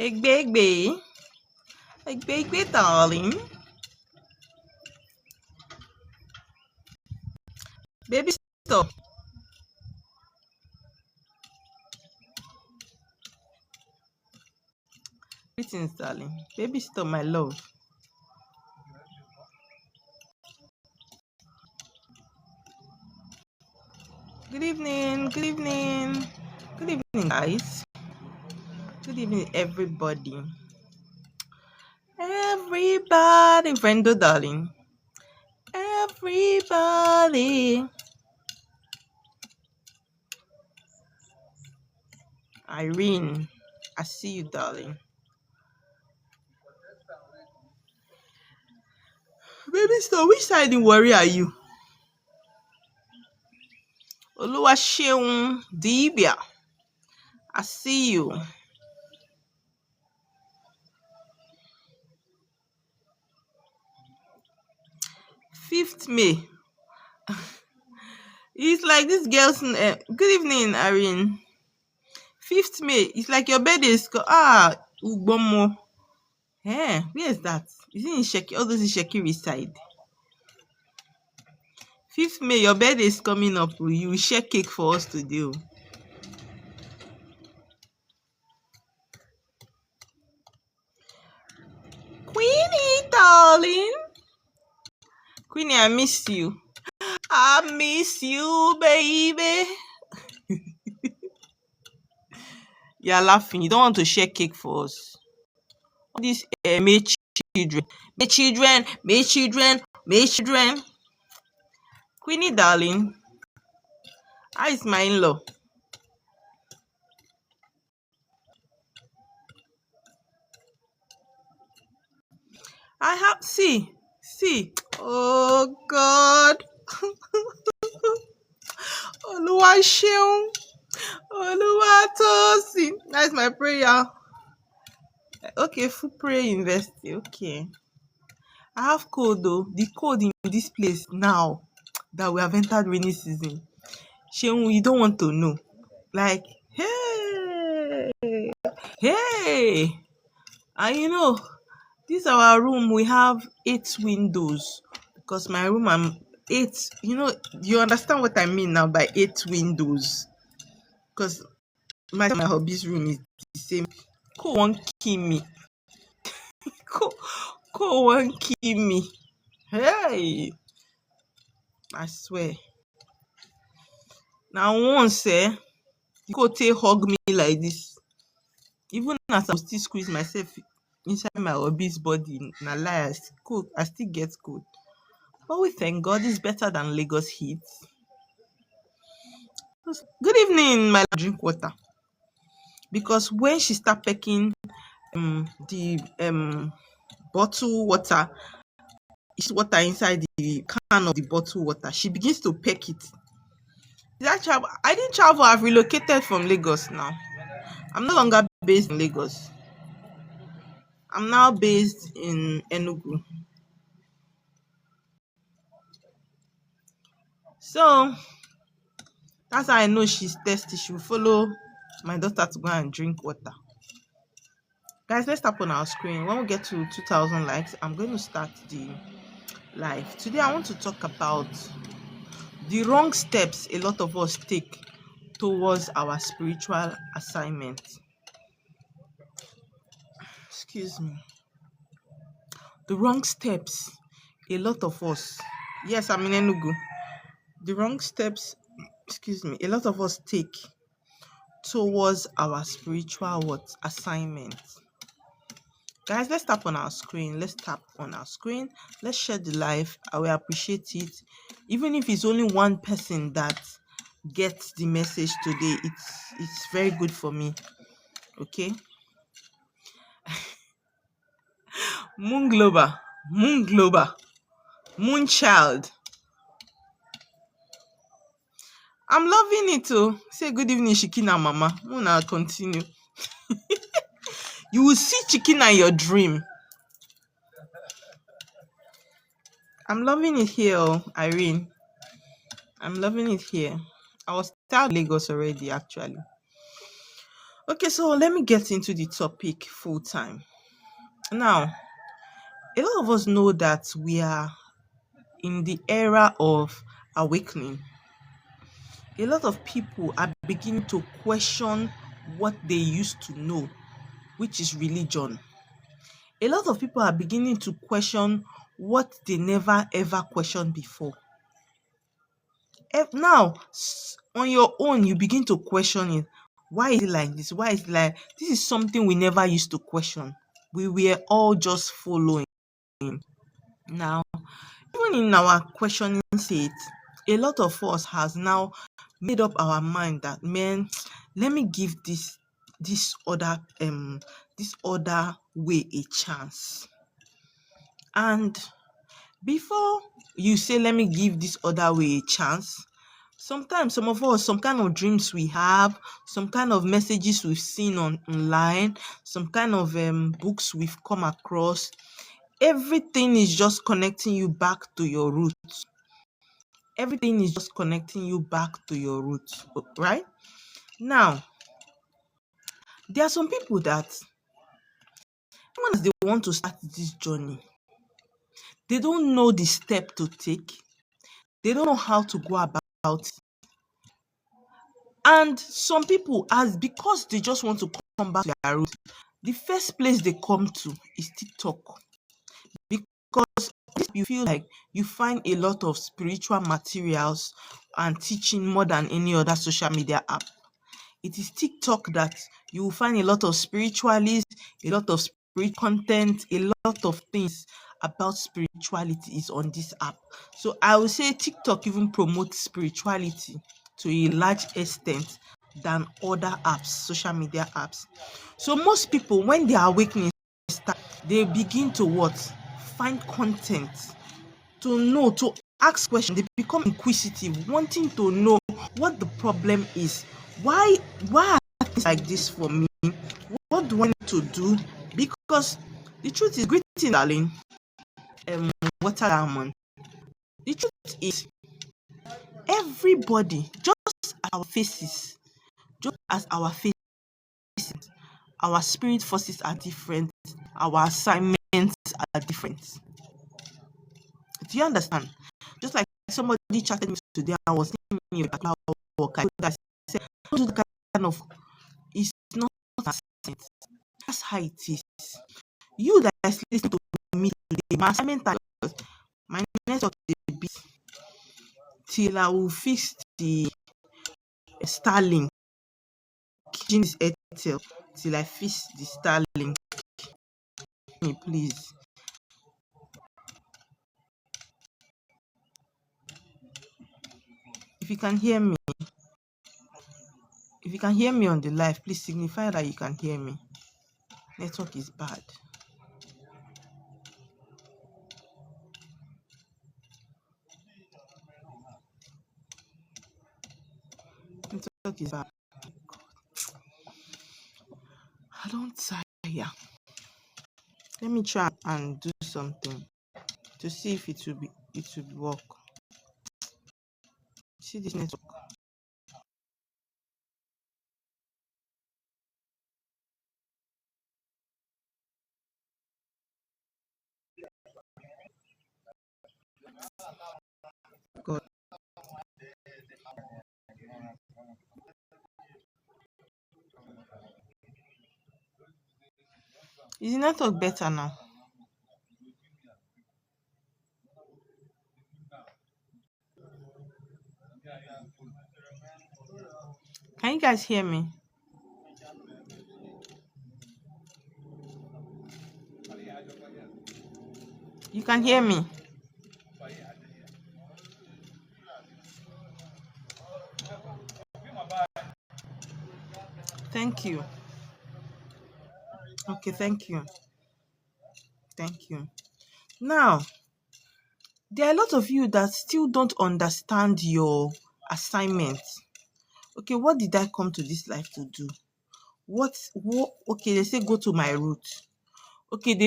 Egbe, darling. Baby, stop. Greetings, darling. Baby, stop, my love. Good evening, good evening. Good evening, guys. Good evening, everybody. Everybody, Brendo, darling. Everybody. Irene, I see you, darling. Baby, so which side in worry are you? Oluwaseun Dibia, I see you. 5th May. It's like this girl's. Good evening, Irene. 5th May. It's like your birthday is. Ugbomo. Where is that? Is it in Sheki? All those in Shekiri side. 5th May, your birthday is coming up. You share cake for us to do. Queenie, darling. Queenie, I miss you. I miss you, baby. You're laughing. You don't want to share cake for us. All these May children. Queenie, darling. How is my in-law? I have see. Oh God. Oluwaseun. Oluwatosin. That's my prayer. Okay, full prayer university. Okay. I have cold though. The cold in this place now that we have entered rainy season. Sheun, you don't want to know. Like, hey. And you know, this our room. We have 8 windows because my room I'm 8. You know, you understand what I mean now by 8 windows. Because my hobby's room is the same. Ko won't kill me. Ko won't kill me. Hey, I swear. Now once you go take hug me like this. Even as I'm still squeeze myself inside my hobby's body, na lie, I still get cold. But we thank God it's better than Lagos heat. Good evening, my drink water. Because when she start pecking the bottle water, it's water inside the can of the bottle water, she begins to peck it. I didn't travel, I've relocated from Lagos now. I'm no longer based in Lagos. I'm now based in Enugu. So that's how I know she's thirsty. She will follow my daughter to go and drink water. Guys, let's tap on our screen. When we get to 2,000 likes, I'm going to start the live. Today, I want to talk about the wrong steps a lot of us take towards our spiritual assignment. Excuse me. The wrong steps a lot of us. Yes, I'm in Enugu. The wrong steps, a lot of us take towards our spiritual assignment. Guys, let's tap on our screen. Let's share the live. I will appreciate it. Even if it's only one person that gets the message today, it's very good for me. Okay. Moon Glober, Moon Glober, Moon Child. I'm loving it too. Say good evening, Shikina Mama. Muna continue. You will see Chikina in your dream. I'm loving it here, Irene. I'm loving it here. I was tired of Lagos already, actually. Okay, so let me get into the topic full time. Now, a lot of us know that we are in the era of awakening. A lot of people are beginning to question what they used to know, which is religion. A lot of people are beginning to question what they never ever questioned before. Now, on your own, you begin to question it. Why is it like this? Why is it like this? Is something we never used to question. We were all just following. Now, even in our questioning state, a lot of us has now made up our mind that, man, let me give this other way a chance. And before you say let me give this other way a chance, sometimes some of us, some kind of dreams we have, some kind of messages we've seen online, some kind of books we've come across, everything is just connecting you back to your roots. Everything is just connecting you back to your roots, right? Now, there are some people that once they want to start this journey, they don't know the step to take. They don't know how to go about it. And some people, as because they just want to come back to their roots, the first place they come to is TikTok. Because you feel like you find a lot of spiritual materials and teaching more than any other social media app. It is TikTok that you will find a lot of spiritualists, a lot of spirit content, a lot of things about spirituality is on this app. So I would say TikTok even promotes spirituality to a large extent than other apps, social media apps. So most people, when they are awakening start, they begin to what? Find content to know, to ask questions. They become inquisitive, wanting to know what the problem is. Why are things like this for me? What do I need to do? Because the truth is, greeting, darling, water diamond. The truth is, everybody, just our faces, just as our faces, our spirit forces are different, our assignments are different. Do you understand? Just like somebody chatted me today, I was thinking about work. I said, don't do the kind of, it's not assignment. That's how it is. You that is listening to me today, my assignment is my network will be till I will fix the Starlink. This Airtel till I fix the Starlink. Me, please. If you can hear me, if you can hear me on the live, please signify that you can hear me. Network is bad. Network is bad. I don't tire. Let me try and do something to see if it will work. See this network. God. Is the network better now? Can you guys hear me? You can hear me? Thank you. Okay, thank you. Thank you. Now, there are a lot of you that still don't understand your assignment. Okay, what did I come to this life to do? What okay, they say go to my root. Okay,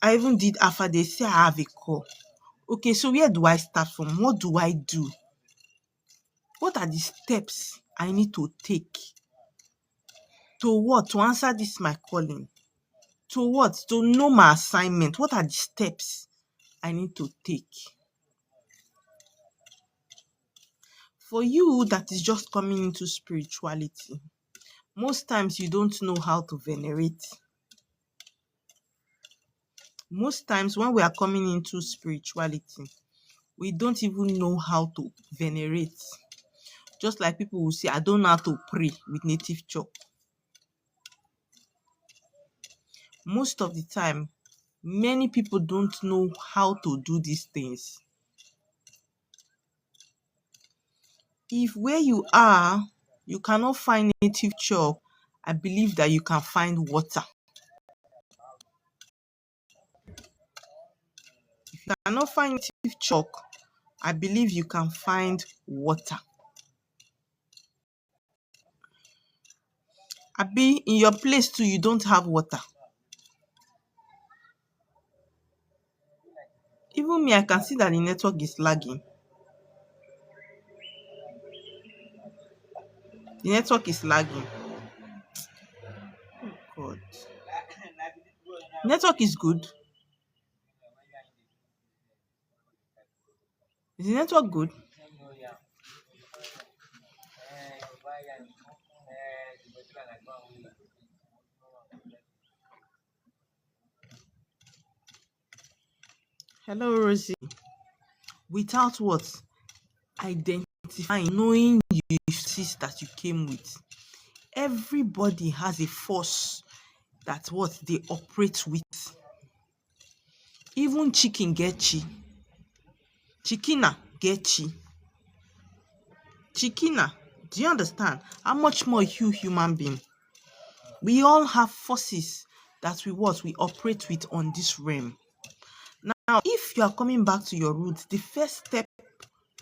I even did Alpha, they say I have a call. Okay, so where do I start from? What do I do? What are the steps I need to take to what? To answer this my calling. To what? To know my assignment. What are the steps I need to take? For you that is just coming into spirituality, most times you don't know how to venerate. Most times when we are coming into spirituality, we don't even know how to venerate. Just like people will say, I don't know how to pray with native chalk. Most of the time, many people don't know how to do these things. If where you are, you cannot find native chalk, I believe that you can find water. If you cannot find native chalk, I believe you can find water. Abi, in your place too, you don't have water. Even me, I can see that the network is lagging. The network is lagging. Oh God. Network is good. Is the network good? Hello, Rosie. Without what? Identifying, knowing you sis that you came with. Everybody has a force that what they operate with. Even chicken get chi. Chickena get chi. Chickena, do you understand? How much more you human being? We all have forces that we operate with on this realm. Now, if you are coming back to your roots, the first step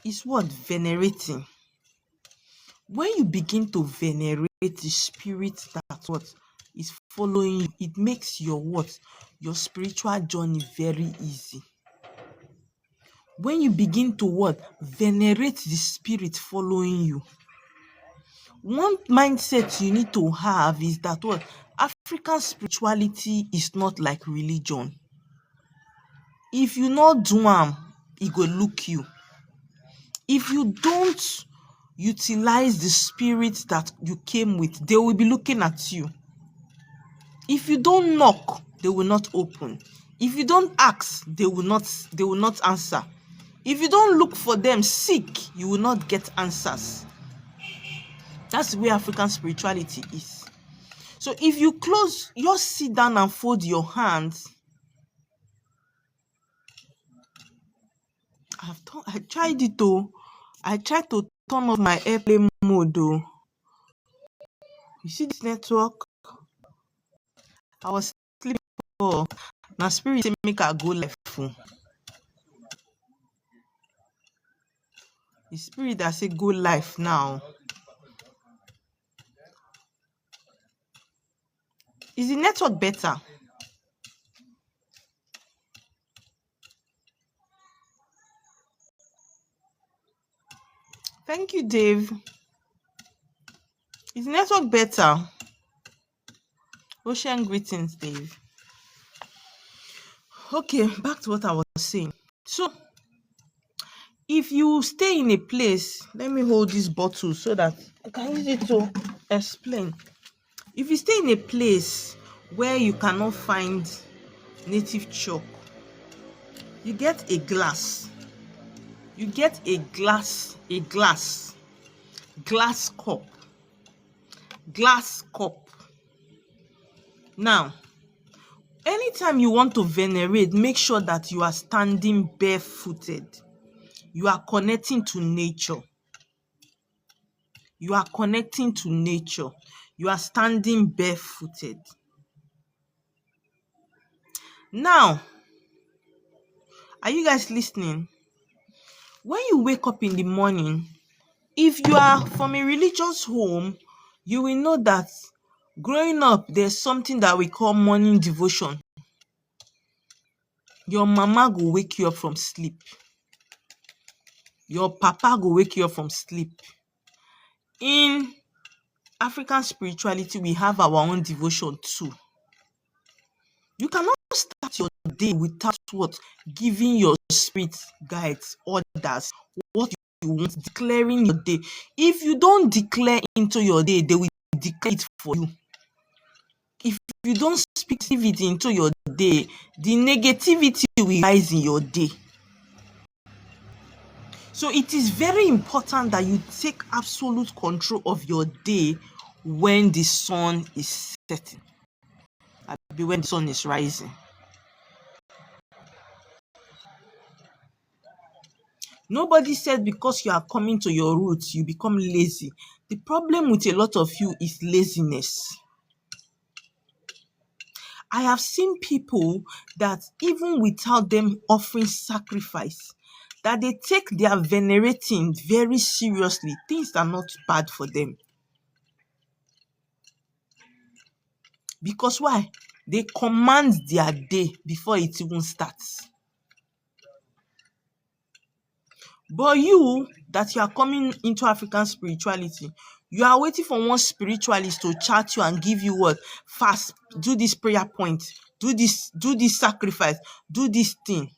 is what? Venerating. When you begin to venerate the spirit that what is following you, it makes your what? Your spiritual journey very easy. When you begin to what? Venerate the spirit following you. One mindset you need to have is that what? African spirituality is not like religion. If you not do am, e go look you. If you don't utilize the spirit that you came with, they will be looking at you. If you don't knock, they will not open. If you don't ask, they will not answer. If you don't look for them, seek, you will not get answers. That's the way African spirituality is. So if you just sit down and fold your hands. I tried it though. I tried to turn off my airplane mode though. You see this network? I was sleeping before. Now spirit say make I go live. The spirit that say go live now. Is the network better? Thank you, Dave. Is the network better? Ocean greetings, Dave. Okay, back to what I was saying. So, if you stay in a place, let me hold this bottle so that I can use it to explain. If you stay in a place where you cannot find native chalk, you get a glass. You get a glass cup. Glass cup. Now, anytime you want to venerate, make sure that you are standing barefooted. You are connecting to nature. You are connecting to nature. You are standing barefooted. Now, Are you guys listening? When you wake up in the morning, if you are from a religious home, you will know that growing up, there's something that we call morning devotion. Your mama go wake you up from sleep. Your papa go wake you up from sleep. In African spirituality, we have our own devotion too. You cannot start your day without what? Giving your spirit guides, orders, what you want, declaring your day. If you don't declare into your day, they will declare it for you. If you don't speak positivity into your day, the negativity will rise in your day. So it is very important that you take absolute control of your day when the sun is setting, when the sun is rising. Nobody said because you are coming to your roots, you become lazy. The problem with a lot of you is laziness. I have seen people that even without them offering sacrifice, that they take their venerating very seriously. Things are not bad for them. Because why? They command their day before it even starts. But you, that you are coming into African spirituality, you are waiting for one spiritualist to chat you and give you what? Fast, do this prayer point, do this sacrifice, do this thing.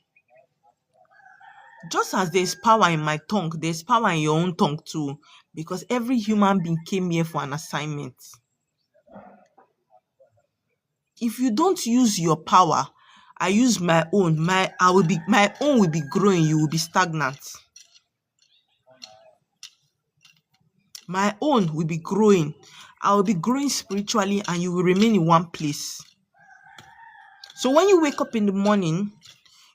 Just as there's power in my tongue, there's power in your own tongue too. Because every human being came here for an assignment. If you don't use your power, I use my own. My own will be growing, you will be stagnant. My own will be growing. I will be growing spiritually and you will remain in one place. So when you wake up in the morning,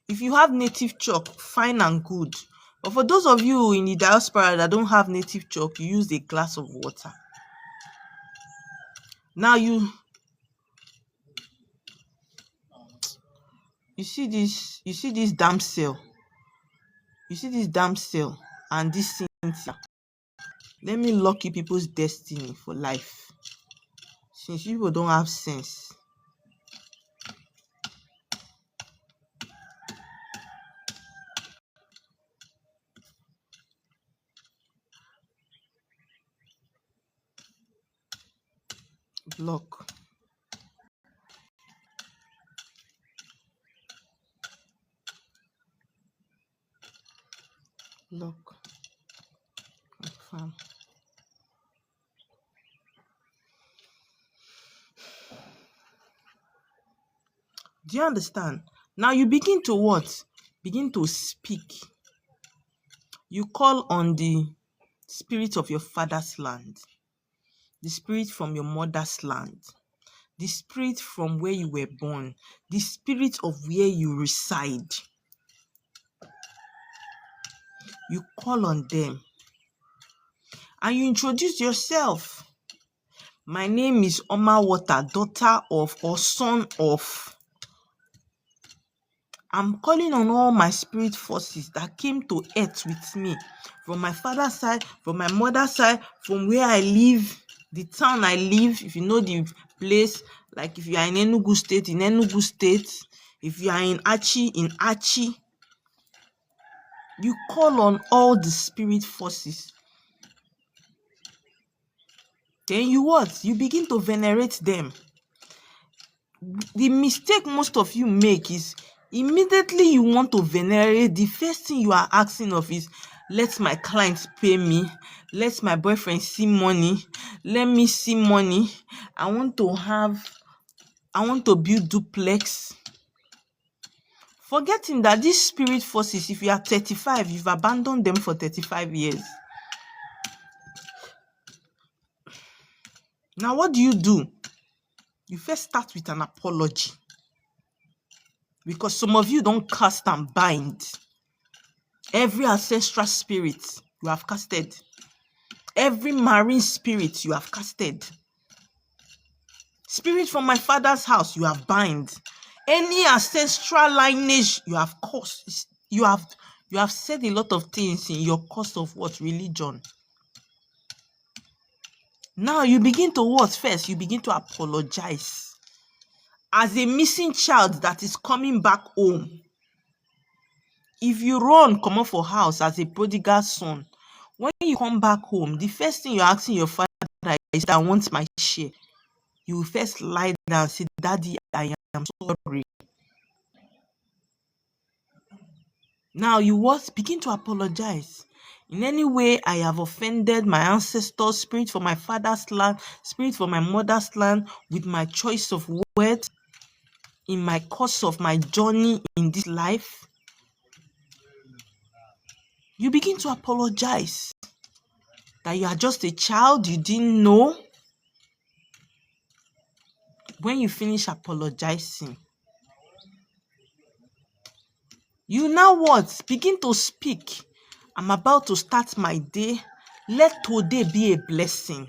if you have native chalk, fine and good. But for those of you in the diaspora that don't have native chalk, you use a glass of water. Now you see this damn cell. You see this damn cell and this Cynthia. Let me lock you people's destiny for life. Since you people don't have sense. Block. Lock. Confirm. Do you understand? Now you begin to what? Begin to speak. You call on the spirit of your father's land, the spirit from your mother's land, the spirit from where you were born, the spirit of where you reside. You call on them and you introduce yourself. My name is Oma Water, daughter of or son of. I'm calling on all my spirit forces that came to earth with me, from my father's side, from my mother's side, from where I live, the town I live. If you know the place, like if you are in Enugu State, in Enugu State. If you are in Achi, you call on all the spirit forces. Then you what? You begin to venerate them. The mistake most of you make is immediately you want to venerate, the first thing you are asking of is, let my clients pay me, let my boyfriend see money, let me see money, I want to build duplex. Forgetting that these spirit forces, if you are 35, you've abandoned them for 35 years. Now what do? You first start with an apology. Because some of you don't cast and bind. Every ancestral spirit you have casted. Every marine spirit you have casted. Spirit from my father's house you have bind. Any ancestral lineage you have caused, you have said a lot of things in your course of what religion. Now you begin to what first? You begin to apologize as a missing child that is coming back home. If you run comot for house as a prodigal son, when you come back home, the first thing you're asking your father is that I want my share. You will first lie down and say, Daddy, I am sorry. Now you what? Begin to apologize. In any way I have offended my ancestors, spirit from my father's land, spirit from my mother's land, with my choice of words, in my course of my journey in this life, you begin to apologize. That you are just a child, you didn't know. When you finish apologizing, you now what? Begin to speak. I'm about to start my day. Let today be a blessing.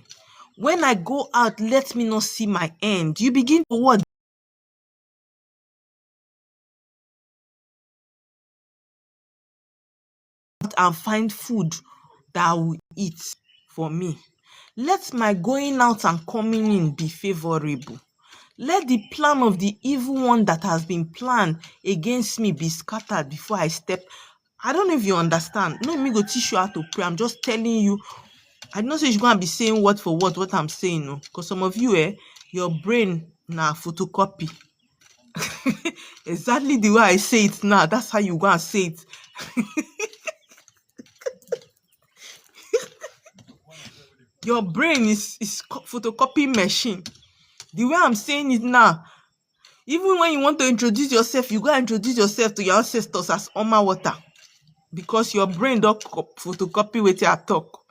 When I go out, let me not see my end. You begin to what? And find food that I will eat for me. Let my going out and coming in be favorable. Let the plan of the evil one that has been planned against me be scattered before I step. I don't know if you understand. No, me go teach you how to pray. I'm just telling you. I don't say you're going to be saying word for word what I'm saying. No, because some of you, your brain na photocopy. Exactly the way I say it now. That's how you go and say it. Your brain is photocopy machine. The way I'm saying it now, even when you want to introduce yourself, you go and introduce yourself to your ancestors as Oma Water, because your brain don't photocopy with your talk.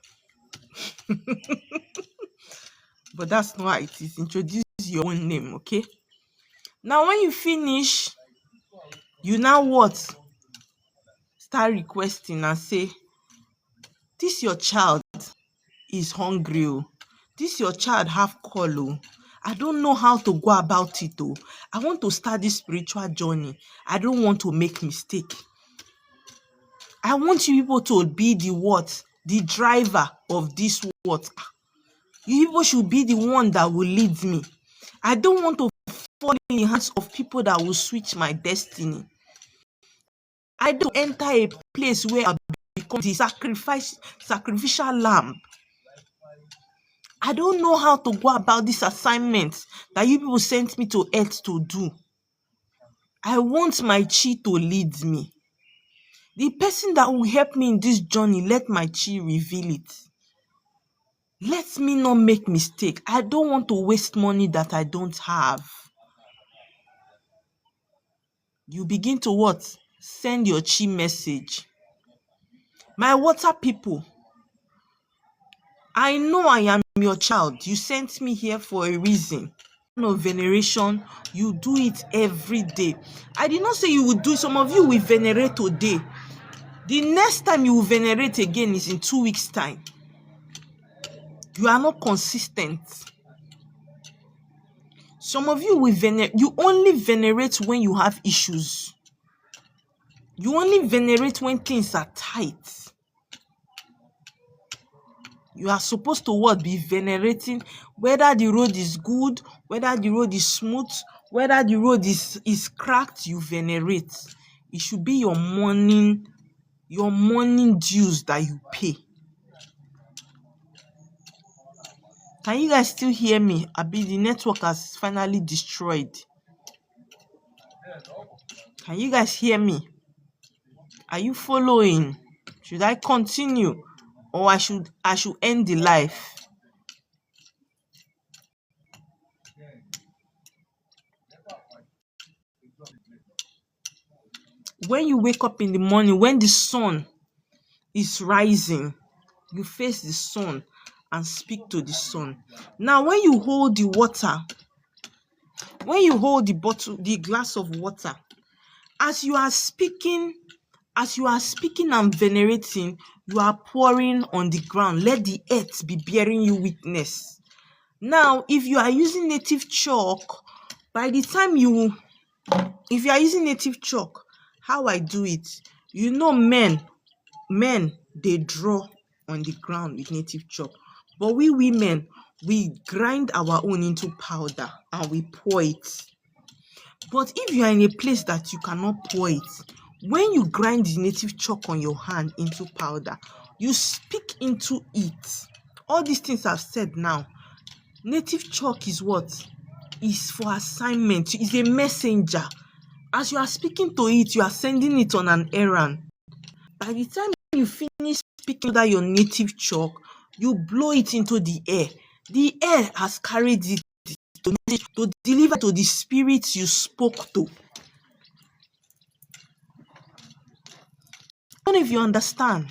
But that's not how it is. Introduce your own name, okay? Now, when you finish, you now what? Start requesting and say, this your child is hungry. Oh. This your child have call. Oh. I don't know how to go about it. Oh. I want to start this spiritual journey. I don't want to make mistake. I want you people to be the what? The driver of this what? You people should be the one that will lead me. I don't want to fall in the hands of people that will switch my destiny. I don't enter a place where I become the sacrificial lamb. I don't know how to go about this assignment that you people sent me to earth to do. I want my chi to lead me. The person that will help me in this journey, let my chi reveal it. Let me not make mistake. I don't want to waste money that I don't have. You begin to what? Send your chi message. My water people, I know I am your child. You sent me here for a reason. Of veneration, you do it every day. I did not say you would do. Some of you will venerate today. The next time you will venerate again is in 2 weeks' time. You are not consistent. Some of you will venerate. You only venerate when you have issues. You only venerate when things are tight. You are supposed to what? Be venerating whether the road is good, whether the road is smooth, whether the road is cracked, you venerate. It should be your morning dues that you pay. Can you guys still hear me? Abi, the network has finally destroyed. Can you guys hear me? Are you following? Should I continue or I should end the live? When you wake up in the morning, when the sun is rising, you face the sun and speak to the sun. Now, when you hold the water, when you hold the bottle, the glass of water, as you are speaking and venerating, you are pouring on the ground. Let the earth be bearing you witness. Now, if you are using native chalk, if you are using native chalk, how I do it, You know, men they draw on the ground with native chalk, but we women, we grind our own into powder and we pour it. But if you are in a place that you cannot pour it, when you grind the native chalk on your hand into powder, you speak into it. All these things I've said now, native chalk is what? Is for assignment. Is a messenger. As you are speaking to it, you are sending it on an errand. By the time you finish speaking that your native chalk, you blow it into the air. The air has carried it to deliver to the spirits you spoke to. I don't know if you understand.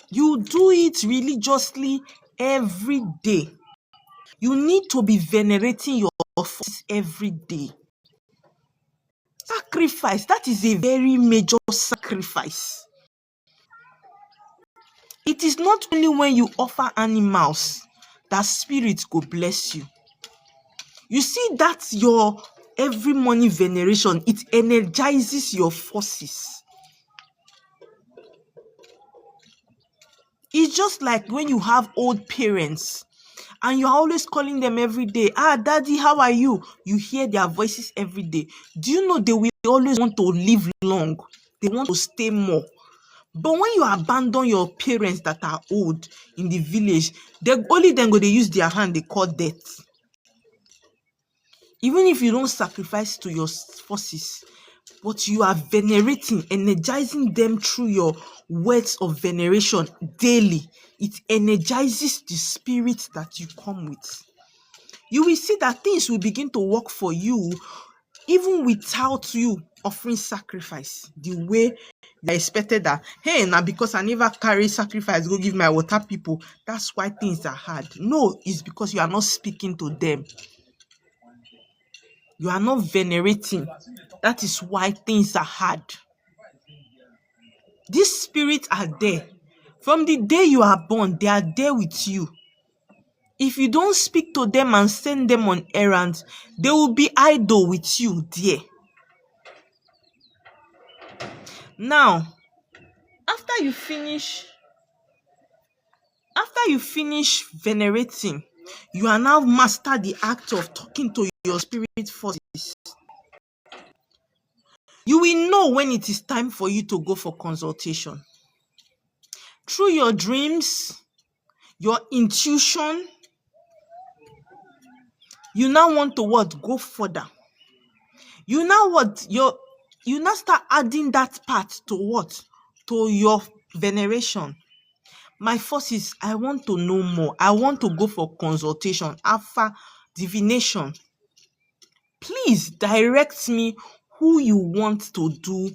You do it religiously every day. You need to be venerating your forces every day. Sacrifice, that is a very major sacrifice. It is not only when you offer animals that spirits go bless you. You see, that's your every morning veneration. It energizes your forces. It's just like when you have old parents and you're always calling them every day. Daddy, how are you? You hear their voices every day. Do you know they will always want to live long? They want to stay more. But when you abandon your parents that are old in the village, they only then go they use their hand, they call death. Even if you don't sacrifice to your forces, but you are venerating, energizing them through your words of veneration daily, it energizes the spirit that you come with. You will see that things will begin to work for you even without you offering sacrifice the way they expected that. Hey, now because I never carry sacrifice, go give my water people. That's why things are hard. No, it's because you are not speaking to them. You are not venerating. That is why things are hard. These spirits are there. From the day you are born, they are there with you. If you don't speak to them and send them on errands, they will be idle with you there. Now, after you finish venerating, you are now master the act of talking to your spirit forces. You will know when it is time for you to go for consultation. Through your dreams, your intuition, you now want to what? Go further. You now what? You now start adding that part to what? To your veneration. My forces, I want to know more. I want to go for consultation, after divination. Please direct me who you want to do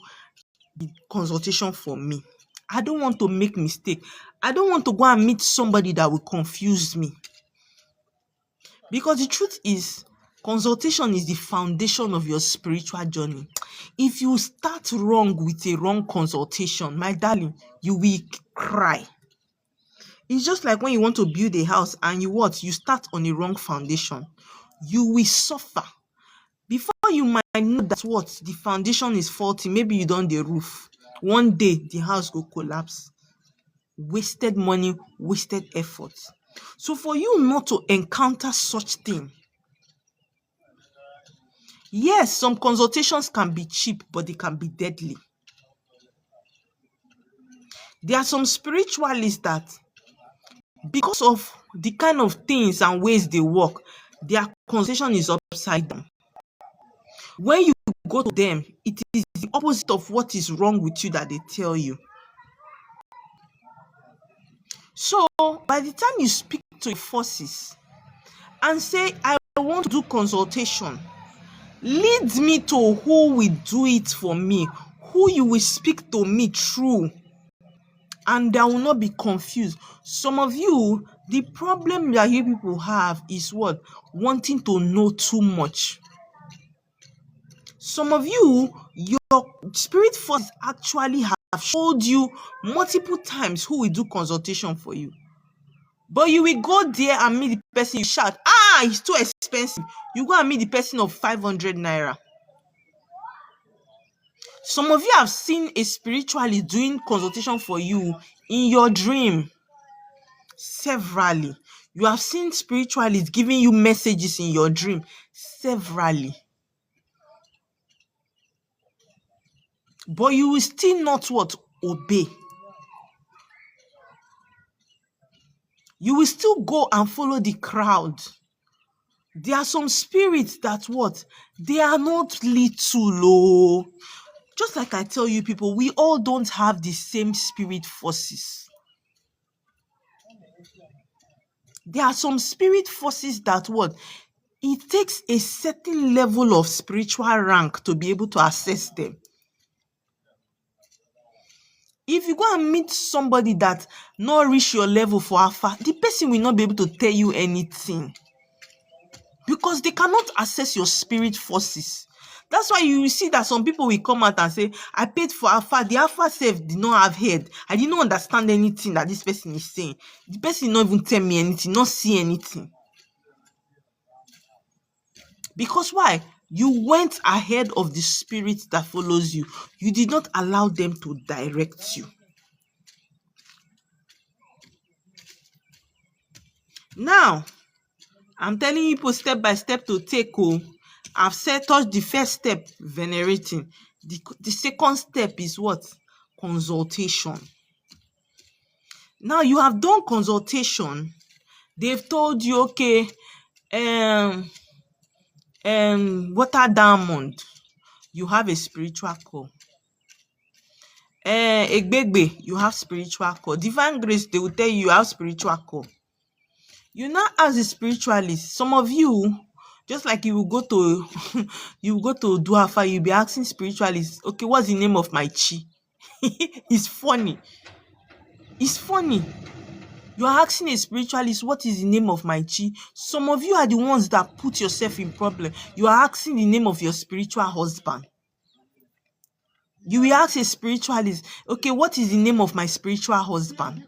the consultation for me. I don't want to make mistake. I don't want to go and meet somebody that will confuse me. Because the truth is, consultation is the foundation of your spiritual journey. If you start wrong with a wrong consultation, my darling, you will cry. It's just like when you want to build a house and you start on a wrong foundation. You will suffer. Before you might know that the foundation is faulty, maybe you done the roof. One day, the house will collapse. Wasted money, wasted effort. So for you not to encounter such thing, yes, some consultations can be cheap, but they can be deadly. There are some spiritualists that, because of the kind of things and ways they work, their consultation is upside down. When you go to them, it is the opposite of what is wrong with you that they tell you. So by the time you speak to your forces and say, I want to do consultation, lead me to who will do it for me, who you will speak to me through, and I will not be confused. Some of you, the problem that you people have is what? Wanting to know too much. Some of you, your spirit force actually have showed you multiple times who will do consultation for you. But you will go there and meet the person, you shout, it's too expensive. You go and meet the person of 500 naira. Some of you have seen a spiritualist doing consultation for you in your dream. Severally. You have seen spiritualists giving you messages in your dream. Severally. But you will still not what? Obey. You will still go and follow the crowd. There are some spirits that what? They are not little. Oh. Just like I tell you people, we all don't have the same spirit forces. There are some spirit forces that what? It takes a certain level of spiritual rank to be able to access them. If you go and meet somebody that not reach your level for alpha, the person will not be able to tell you anything because they cannot access your spirit forces. That's why you see that some people will come out and say, I paid for alpha. The alpha self did not have head. I did not understand anything that this person is saying. The person not even tell me anything, not see anything. Because why? You went ahead of the spirit that follows you. You did not allow them to direct you. Now, I'm telling you people step by step to take. I've said touch the first step, venerating. The second step is what? Consultation. Now you have done consultation. They've told you, okay, water diamond, you have a spiritual call. Egbegbe, you have spiritual call. Divine grace, they will tell you have spiritual call. You now ask the spiritualist. Some of you, just like you will go to you will go to Duafa, you'll be asking spiritualists, okay, what's the name of my chi? It's funny. It's funny. You are asking a spiritualist, what is the name of my chi? Some of you are the ones that put yourself in problem. You are asking the name of your spiritual husband. You will ask a spiritualist, okay, what is the name of my spiritual husband?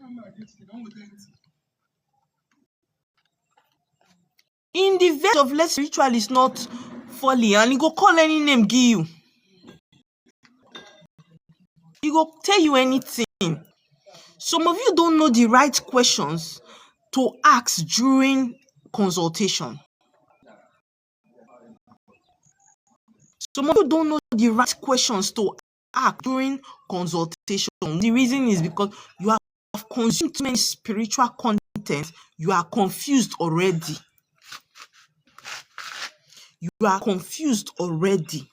In the verse of let spiritualist not folly, and he go call any name give you. He go tell you anything. Some of you don't know the right questions to ask during consultation. Some of you don't know the right questions to ask during consultation. The reason is because you have consumed too many spiritual content. You are confused already. You are confused already.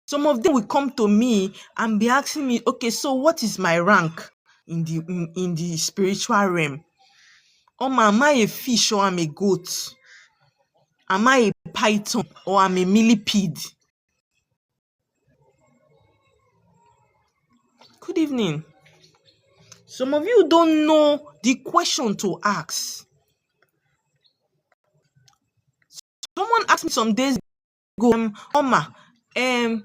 Some of them will come to me and be asking me, okay, so what is my rank in the spiritual realm? Am I a fish or am I a goat? Am I a python or am I a millipede? Good evening. Some of you don't know the question to ask. Someone asked me some days ago, Oma, is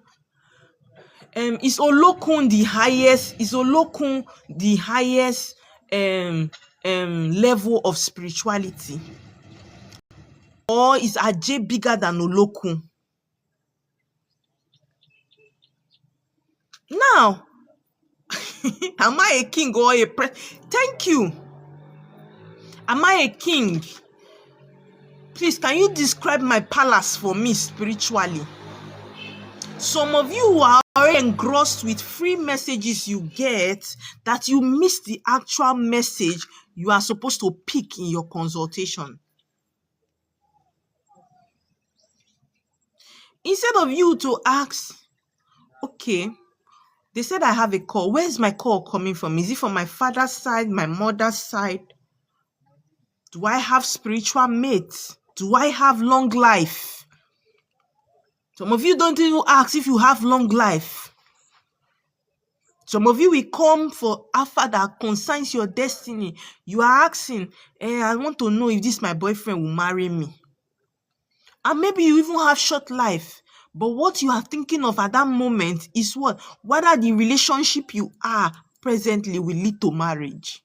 Olokun the highest? Is Olokun the highest level of spirituality? Or is Ajay bigger than Olokun? Now, am I a king or a Thank you. Am I a king? Please, can you describe my palace for me spiritually? Some of you are already engrossed with free messages you get that you miss the actual message you are supposed to pick in your consultation. Instead of you to ask, okay, they said I have a call. Where's my call coming from? Is it from my father's side, my mother's side? Do I have spiritual mates? Do I have long life? Some of you don't even ask if you have long life. Some of you will come for alpha that concerns your destiny. You are asking, I want to know if this my boyfriend will marry me. And maybe you even have short life. But what you are thinking of at that moment is what? Whether the relationship you are presently will lead to marriage.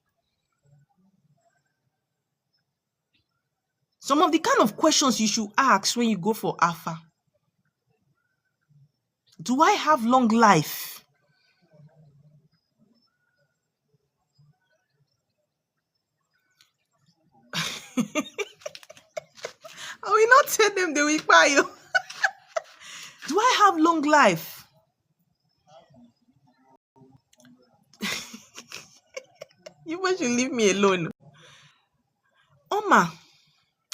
Some of the kind of questions you should ask when you go for alpha. Do I have long life? I will not tell them they will buy you. Do I have long life? You both should leave me alone. Oma,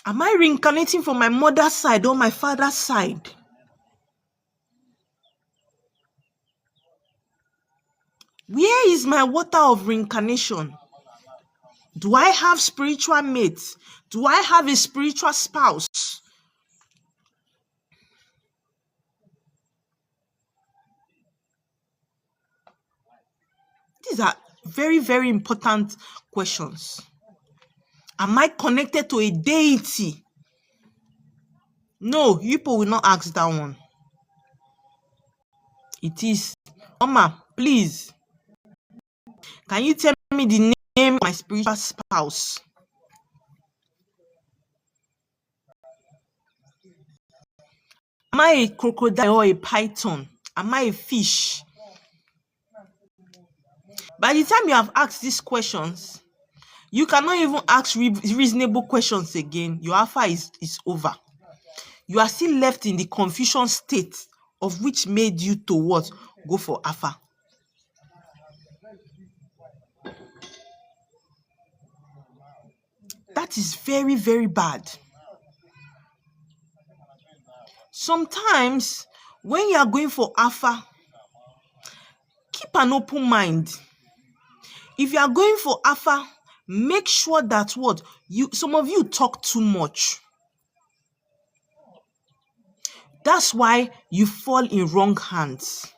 am I reincarnating from my mother's side or my father's side? Where is my water of reincarnation? Do I have spiritual mates? Do I have a spiritual spouse? These are very, very important questions. Am I connected to a deity? No, you people will not ask that one. It is, Oma, please, can you tell me the name of my spiritual spouse? Am I a crocodile or a python? Am I a fish? By the time you have asked these questions, you cannot even ask reasonable questions again. Your alpha is over. You are still left in the confusion state of which made you to what? Go for alpha. That is very, very bad. Sometimes when you are going for alpha, keep an open mind. If you are going for alpha, make sure that what some of you talk too much. That's why you fall in wrong hands.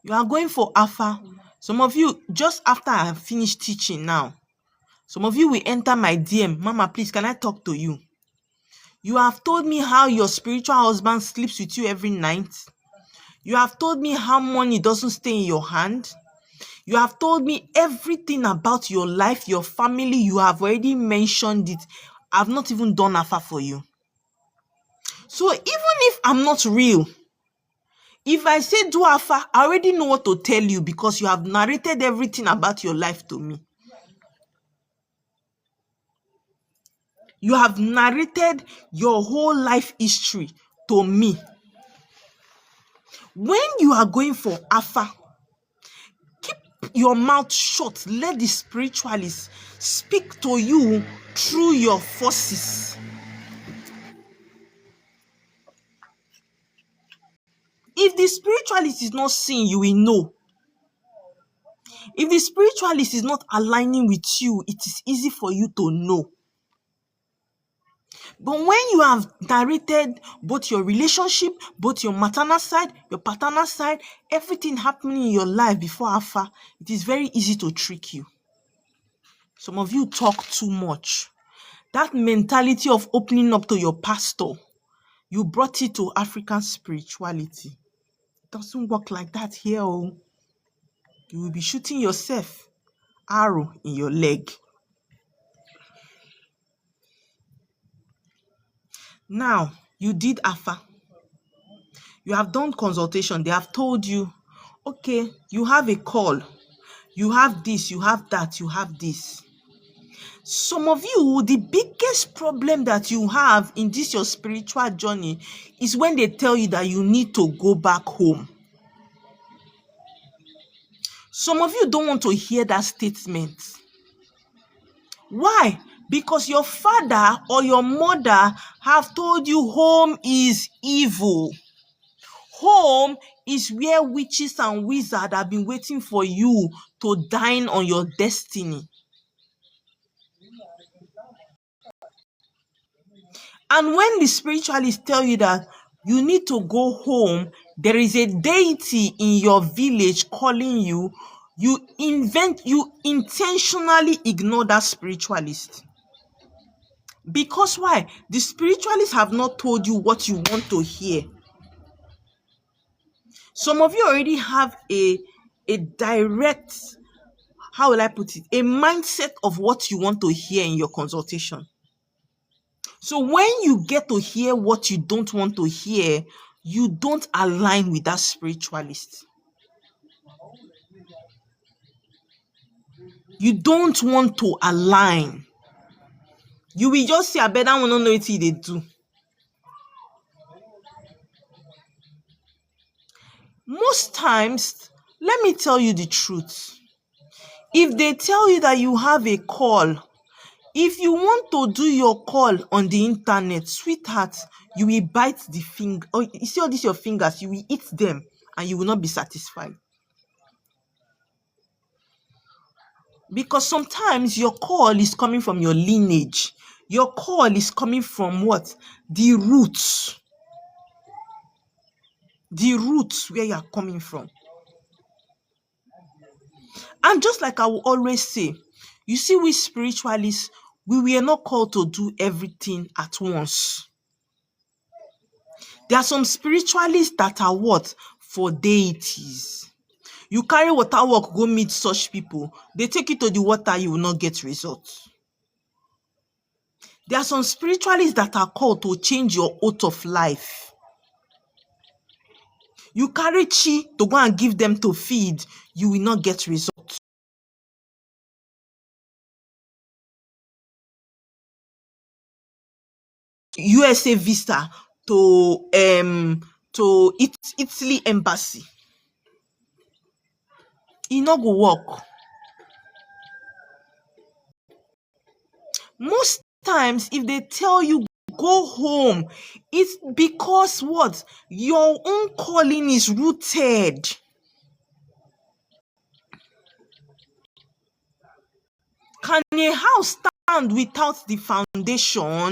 You are going for alpha. Some of you, just after I have finished teaching now, some of you will enter my DM. Mama, please, can I talk to you? You have told me how your spiritual husband sleeps with you every night. You have told me how money doesn't stay in your hand. You have told me everything about your life, your family. You have already mentioned it. I've not even done alpha for you. So even if I'm not real, if I say do alpha, I already know what to tell you because you have narrated everything about your life to me. You have narrated your whole life history to me. When you are going for alpha, keep your mouth shut. Let the spiritualists speak to you through your forces. If the spiritualist is not seeing, you will know. If the spiritualist is not aligning with you, it is easy for you to know. But when you have narrated both your relationship, both your maternal side, your paternal side, everything happening in your life before alpha, it is very easy to trick you. Some of you talk too much. That mentality of opening up to your pastor, you brought it to African spirituality. It doesn't work like that here. Oh. You will be shooting yourself arrow in your leg. Now, you did alpha. You have done consultation. They have told you, okay, you have a call. You have this, you have that, you have this. Some of you, the biggest problem that you have in this your spiritual journey is when they tell you that you need to go back home. Some of you don't want to hear that statement. Why? Because your father or your mother have told you home is evil. Home is where witches and wizards have been waiting for you to dine on your destiny. And when the spiritualists tell you that you need to go home, there is a deity in your village calling you, you intentionally ignore that spiritualist. Because why? The spiritualists have not told you what you want to hear. Some of you already have a direct, how will I put it, a mindset of what you want to hear in your consultation. So when you get to hear what you don't want to hear, you don't align with that spiritualist. You don't want to align. You will just say, I bet that one don't know what they do. Most times, let me tell you the truth. If they tell you that you have a call, if you want to do your call on the internet, sweetheart, you will bite the finger. Oh, you see all these your fingers, you will eat them and you will not be satisfied. Because sometimes your call is coming from your lineage. Your call is coming from what? The roots. The roots where you are coming from. And just like I will always say, you see, we spiritualists, we were not called to do everything at once. There are some spiritualists that are what? For deities. You carry water walk, go meet such people. They take you to the water, you will not get results. There are some spiritualists that are called to change your oath of life. You carry chi to go and give them to feed, you will not get results. USA visa to Italy embassy. E no go work. Most times, if they tell you go home, it's because what? Your own calling is rooted. Can a house stand without the foundation?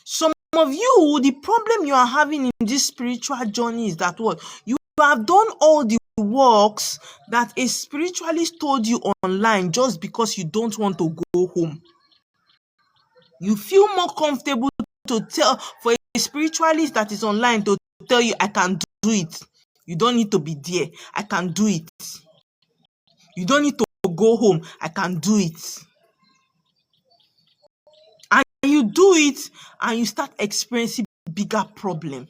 Some of you, the problem you are having in this spiritual journey is that what? You have done all the works that a spiritualist told you online just because you don't want to go home. You feel more comfortable to tell for a spiritualist that is online to tell you, I can do it. You don't need to be there. I can do it. You don't need to go home. I can do it. And you do it and you start experiencing bigger problem.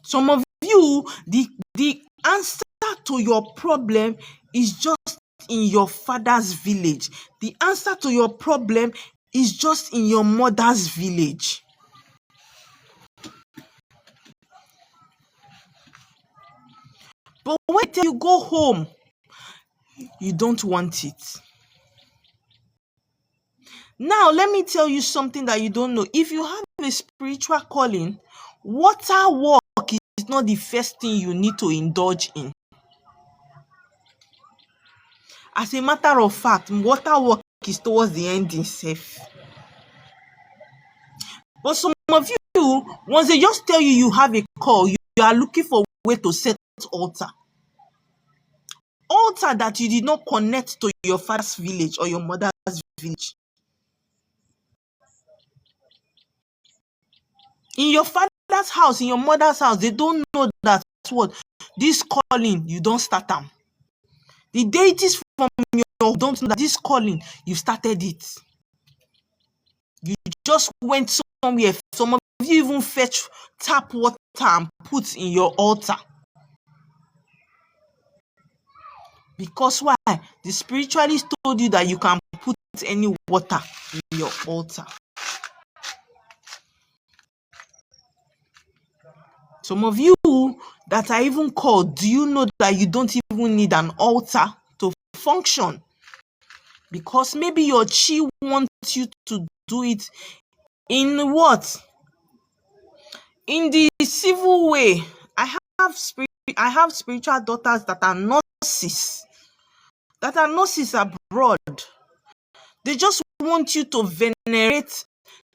Some of you, the answer to your problem is just in your father's village. The answer to your problem is just in your mother's village. But when you go home, you don't want it. Now, let me tell you something that you don't know. If you have a spiritual calling, water work is not the first thing you need to indulge in. As a matter of fact, water work is towards the end itself. But some of you, once they just tell you you have a call, you are looking for a way to set altar. Altar that you did not connect to your father's village or your mother's village. In your father's house, in your mother's house, they don't know that what this calling, you don't start them. The deities from your don't know that this calling, you started it. You just went somewhere. Some of you even fetch tap water and put in your altar. Because why? The spiritualist told you that you can put any water in your altar. Some of you that are even called, do you know that you don't even need an altar to function? Because maybe your chi wants you to do it in what? In the civil way. I have spiritual daughters that are nurses. Abroad. They just want you to venerate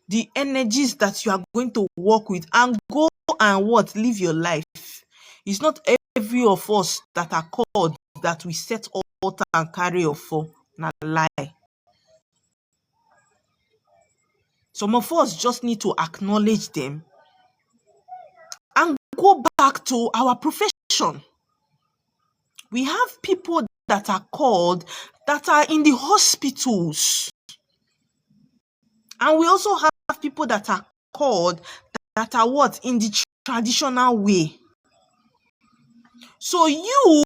the energies that you are going to work with and go and what? Live your life. It's not every of us that are called that we set altar and carry off for. Not lie. Some of us just need to acknowledge them and go back to our profession. We have people that are called that are in the hospitals. And we also have people that are called that are what in the traditional way. So you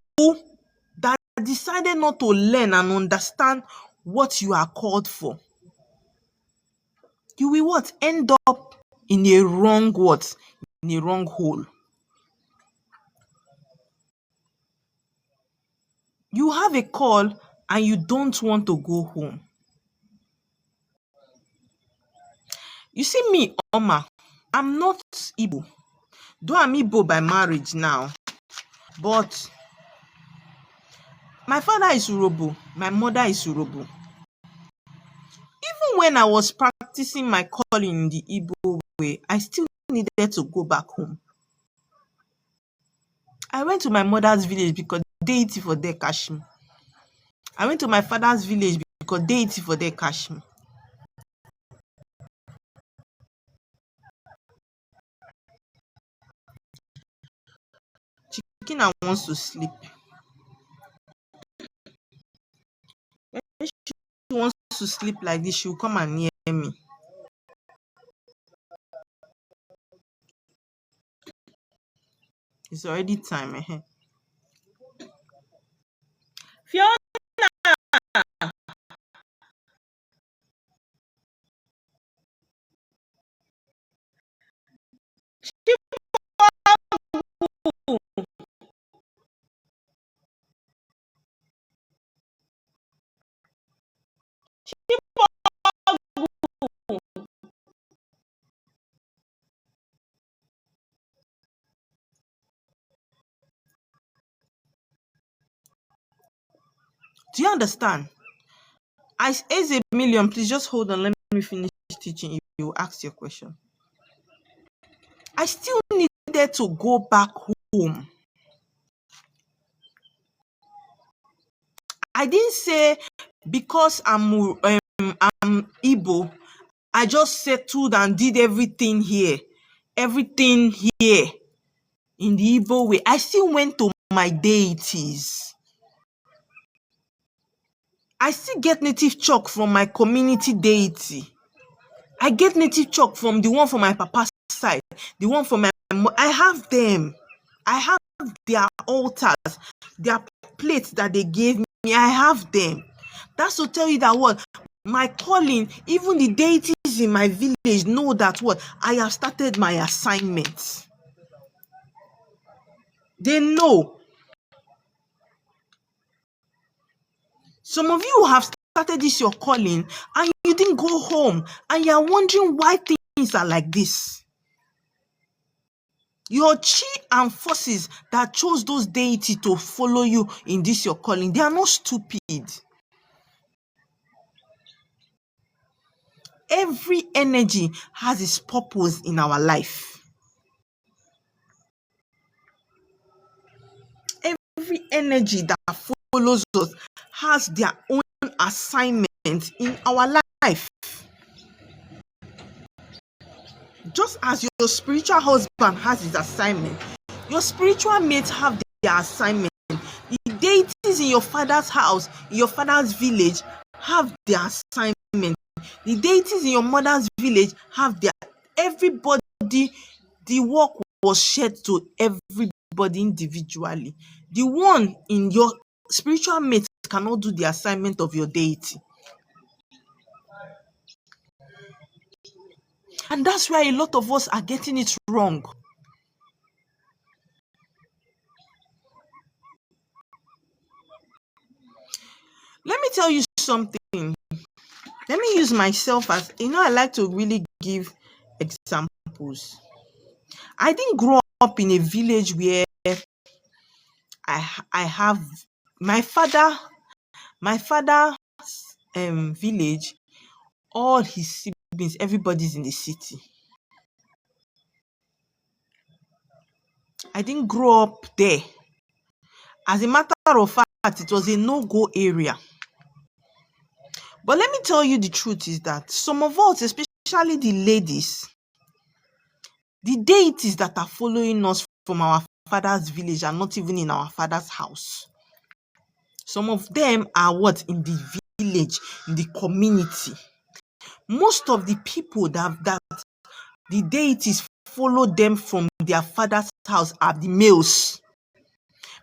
that decided not to learn and understand what you are called for, you will what end up in a wrong what in a wrong hole. You have a call and you don't want to go home. You see me, Oma, I'm not Igbo. Though I'm Igbo by marriage now, but my father is Urobo, my mother is Urobo. Even when I was practicing my calling in the Igbo way, I still needed to go back home. I went to my mother's village because deity for there catch me. I went to my father's village because deity for there catch me. Chicken wants to sleep. When she wants to sleep like this, she'll come and near me. It's already time. Fiona, do you understand? As a million, please just hold on. Let me finish teaching. You will ask your question. I still needed to go back home. I didn't say because I'm Igbo, I just settled and did everything here in the Igbo way. I still went to my deities. I still get native chalk from my community deity. I get native chalk from the one from my papa's side, the one from my I have them. I have their altars, their plates that they gave me. I have them. That's to tell you that what my calling, even the deities in my village know that what I have started my assignment. They know. Some of you have started this your calling and you didn't go home and you are wondering why things are like this. Your chi and forces that chose those deities to follow you in this your calling, they are not stupid. Every energy has its purpose in our life. Every energy that follows us has their own assignment in our life. Just as your spiritual husband has his assignment, your spiritual mates have their assignment. The deities in your father's house, in your father's village, have their assignment. The deities in your mother's village have their everybody. The work was shared to everybody individually. The one in your spiritual mate cannot do the assignment of your deity. And that's why a lot of us are getting it wrong. Let me tell you something. Let me use myself as, I like to really give examples. I didn't grow up in a village where I have my father's village, all his siblings, everybody's in the city. I didn't grow up there. As a matter of fact, it was a no-go area. But let me tell you the truth is that some of us, especially the ladies, the deities that are following us from our father's village are not even in our father's house. Some of them are what? In the village, in the community. Most of the people that the deities follow them from their father's house are the males.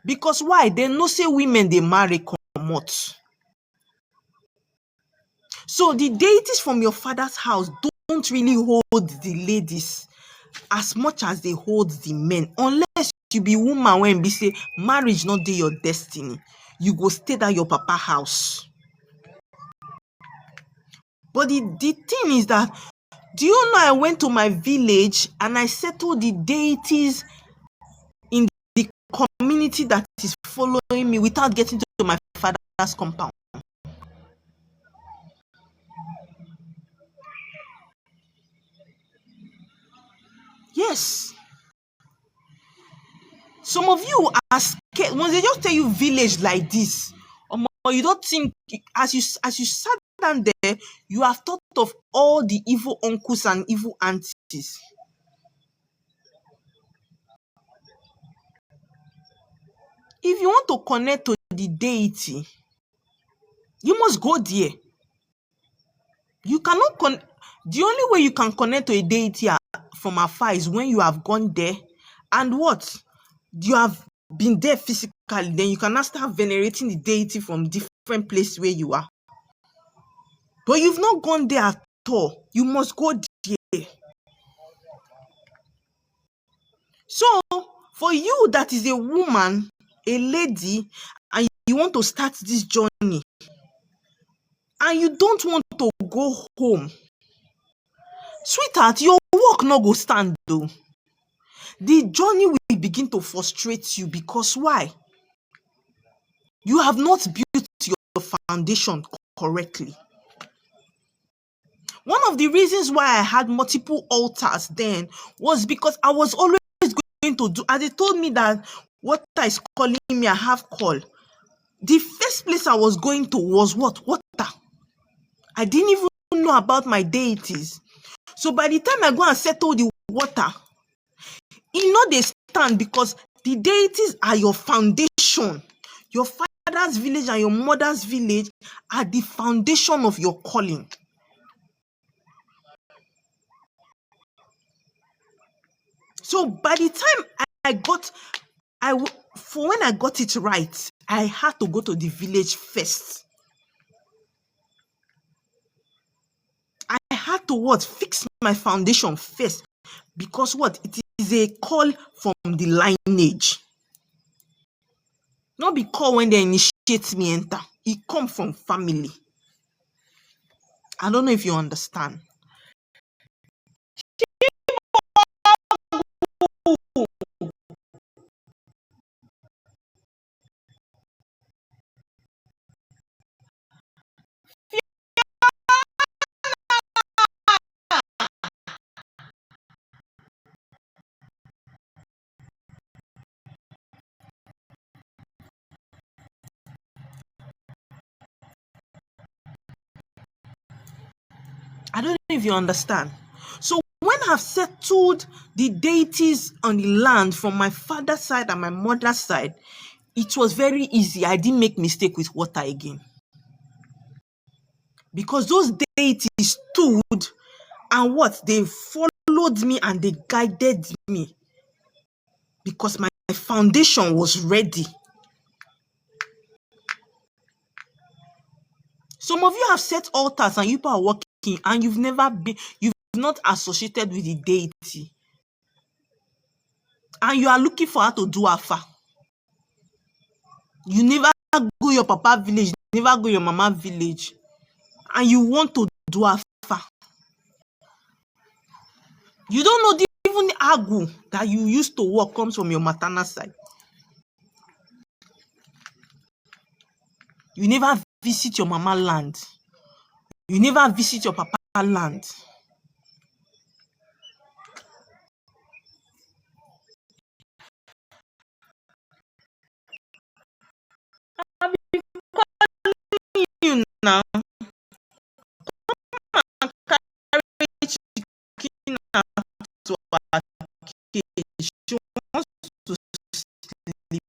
Because why? They know say women they marry comot. So the deities from your father's house don't really hold the ladies as much as they hold the men, unless you be woman when be say marriage not dey your destiny, you go stay that your papa house. But the thing is that, do you know I went to my village and I settled the deities in the community that is following me without getting to my father's compound? Yes. Some of you are scared once they just tell you village like this. You don't think, as you sat down there, you have thought of all the evil uncles and evil aunties. If you want to connect to the deity, you must go there. You cannot the only way you can connect to a deity from afar is when you have gone there and what? You have been there physically, then you can now start venerating the deity from different place where you are. But you've not gone there at all. You must go there. So, for you that is a woman, a lady, and you want to start this journey, and you don't want to go home, sweetheart, your work no go stand though. The journey will begin to frustrate you because why? You have not built your foundation correctly. One of the reasons why I had multiple altars then was because I was always going to do, as they told me that water is calling me, I have call. The first place I was going to was what? Water. I didn't even know about my deities. So by the time I go and settle the water, they stand because the deities are your foundation. Your father's village and your mother's village are the foundation of your calling. So by the time for when I got it right, I had to go to the village first. I had to what? Fix my foundation first. Because what? It is a call from the lineage. Not be call when they initiate me enter. It come from family. I don't know if you understand. I don't know if you understand. So when I've settled the deities on the land from my father's side and my mother's side, it was very easy. I didn't make mistake with water again. Because those deities stood and what? They followed me and they guided me. Because my foundation was ready. Some of you have set altars and you people are working and you've not associated with the deity. And you are looking for her to do afa. You never go your papa village, never go your mama village. And you want to do afa. You don't know even the agu that you used to work comes from your maternal side. You never visit your mama land. You never visit your papa land. You now chicken to her cage. She wants to sleep.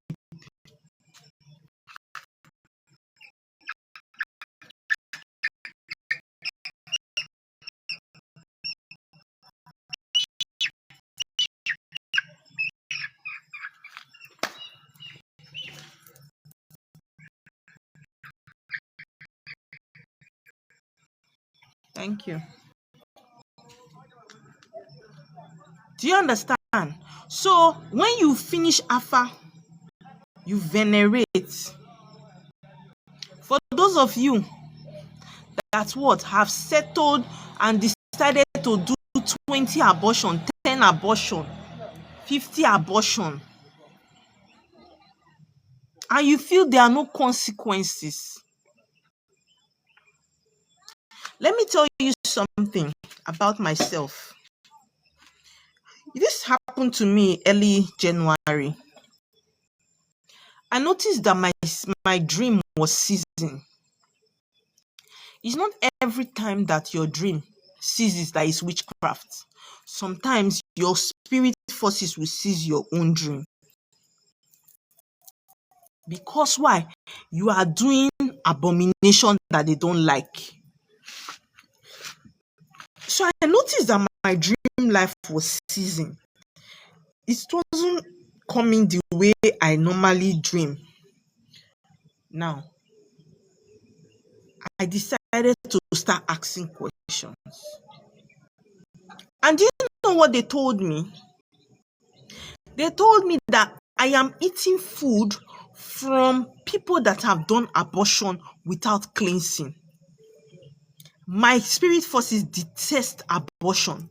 Thank you. Do you understand? So when you finish Afa, you venerate. For those of you that what have settled and decided to do 20 abortion, 10 abortion, 50 abortion, and you feel there are no consequences, let me tell you something about myself. This happened to me early January. I noticed that my dream was ceasing. It's not every time that your dream ceases that is witchcraft. Sometimes your spirit forces will seize your own dream. Because why? You are doing abomination that they don't like. So I noticed that my dream life was ceasing. It wasn't coming the way I normally dream. Now, I decided to start asking questions. And do you know what they told me? They told me that I am eating food from people that have done abortion without cleansing. My spirit forces detest abortion.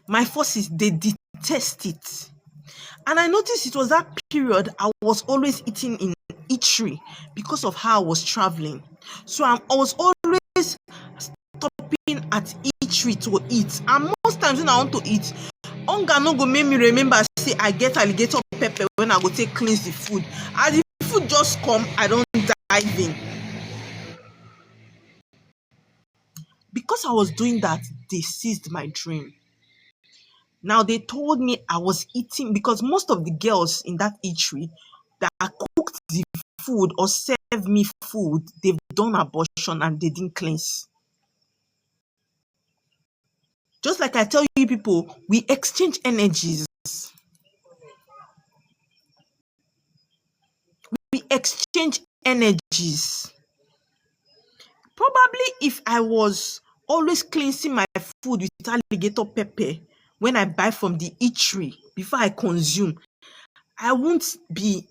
My forces, they detest it. And I noticed it was that period I was always eating in eatery because of how I was traveling. So I was always stopping at eatery to eat. And most times when I want to eat, hunger no go make me remember say I get alligator pepper when I go take cleanse the food. As the food just come, I don't dive in. Because I was doing that, they seized my dream. Now they told me I was eating because most of the girls in that eatery that cooked the food or served me food, they've done abortion and they didn't cleanse. Just like I tell you people, we exchange energies. We exchange energies. Probably if I was always cleansing my food with alligator pepper when I buy from the eatery before I consume, I won't be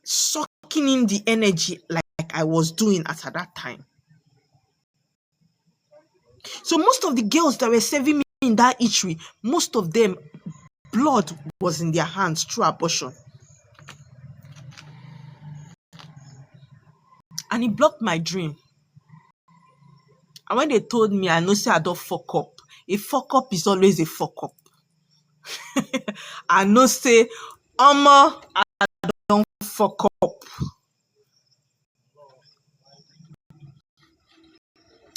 sucking in the energy like I was doing at that time. So most of the girls that were serving me in that eatery, most of them, blood was in their hands through abortion. And it blocked my dream. And when they told me, I know say I don't fuck up. A fuck up is always a fuck up. I know say, I don't fuck up.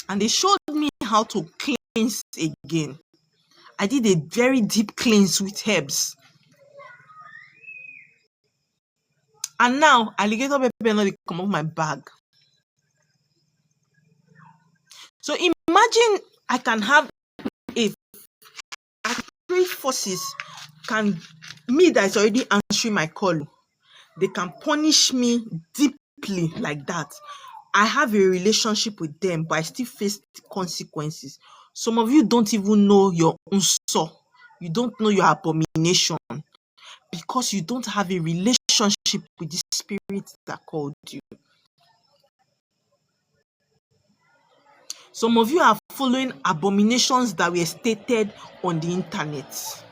And they showed me how to cleanse again. I did a very deep cleanse with herbs. And now, alligator pepper no dey come off my bag. So imagine I can have a spirit forces can me that is already answering my call. They can punish me deeply like that. I have a relationship with them, but I still face the consequences. Some of you don't even know your unso. You don't know your abomination because you don't have a relationship with the spirit that called you. Some of you are following abominations that were stated on the internet,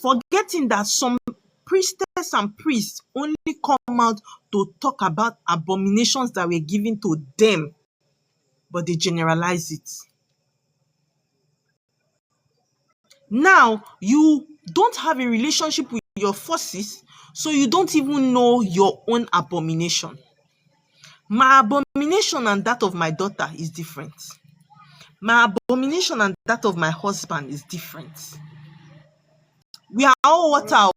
forgetting that some priestess and priests only come out to talk about abominations that were given to them, but they generalize it. Now, you don't have a relationship with your forces, so you don't even know your own abomination. My abomination and that of my daughter is different. My abomination and that of my husband is different. We are all water,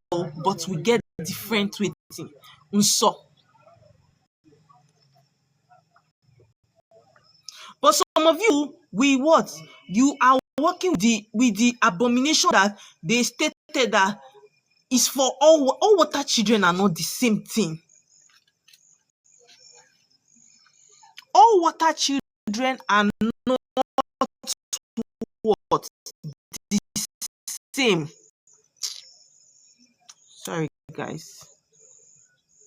but we get different waiting. Unso. But some of you, we what? You are working with the abomination that they stated that is for all water children are not the same thing. all water children are not what the same. Sorry, guys.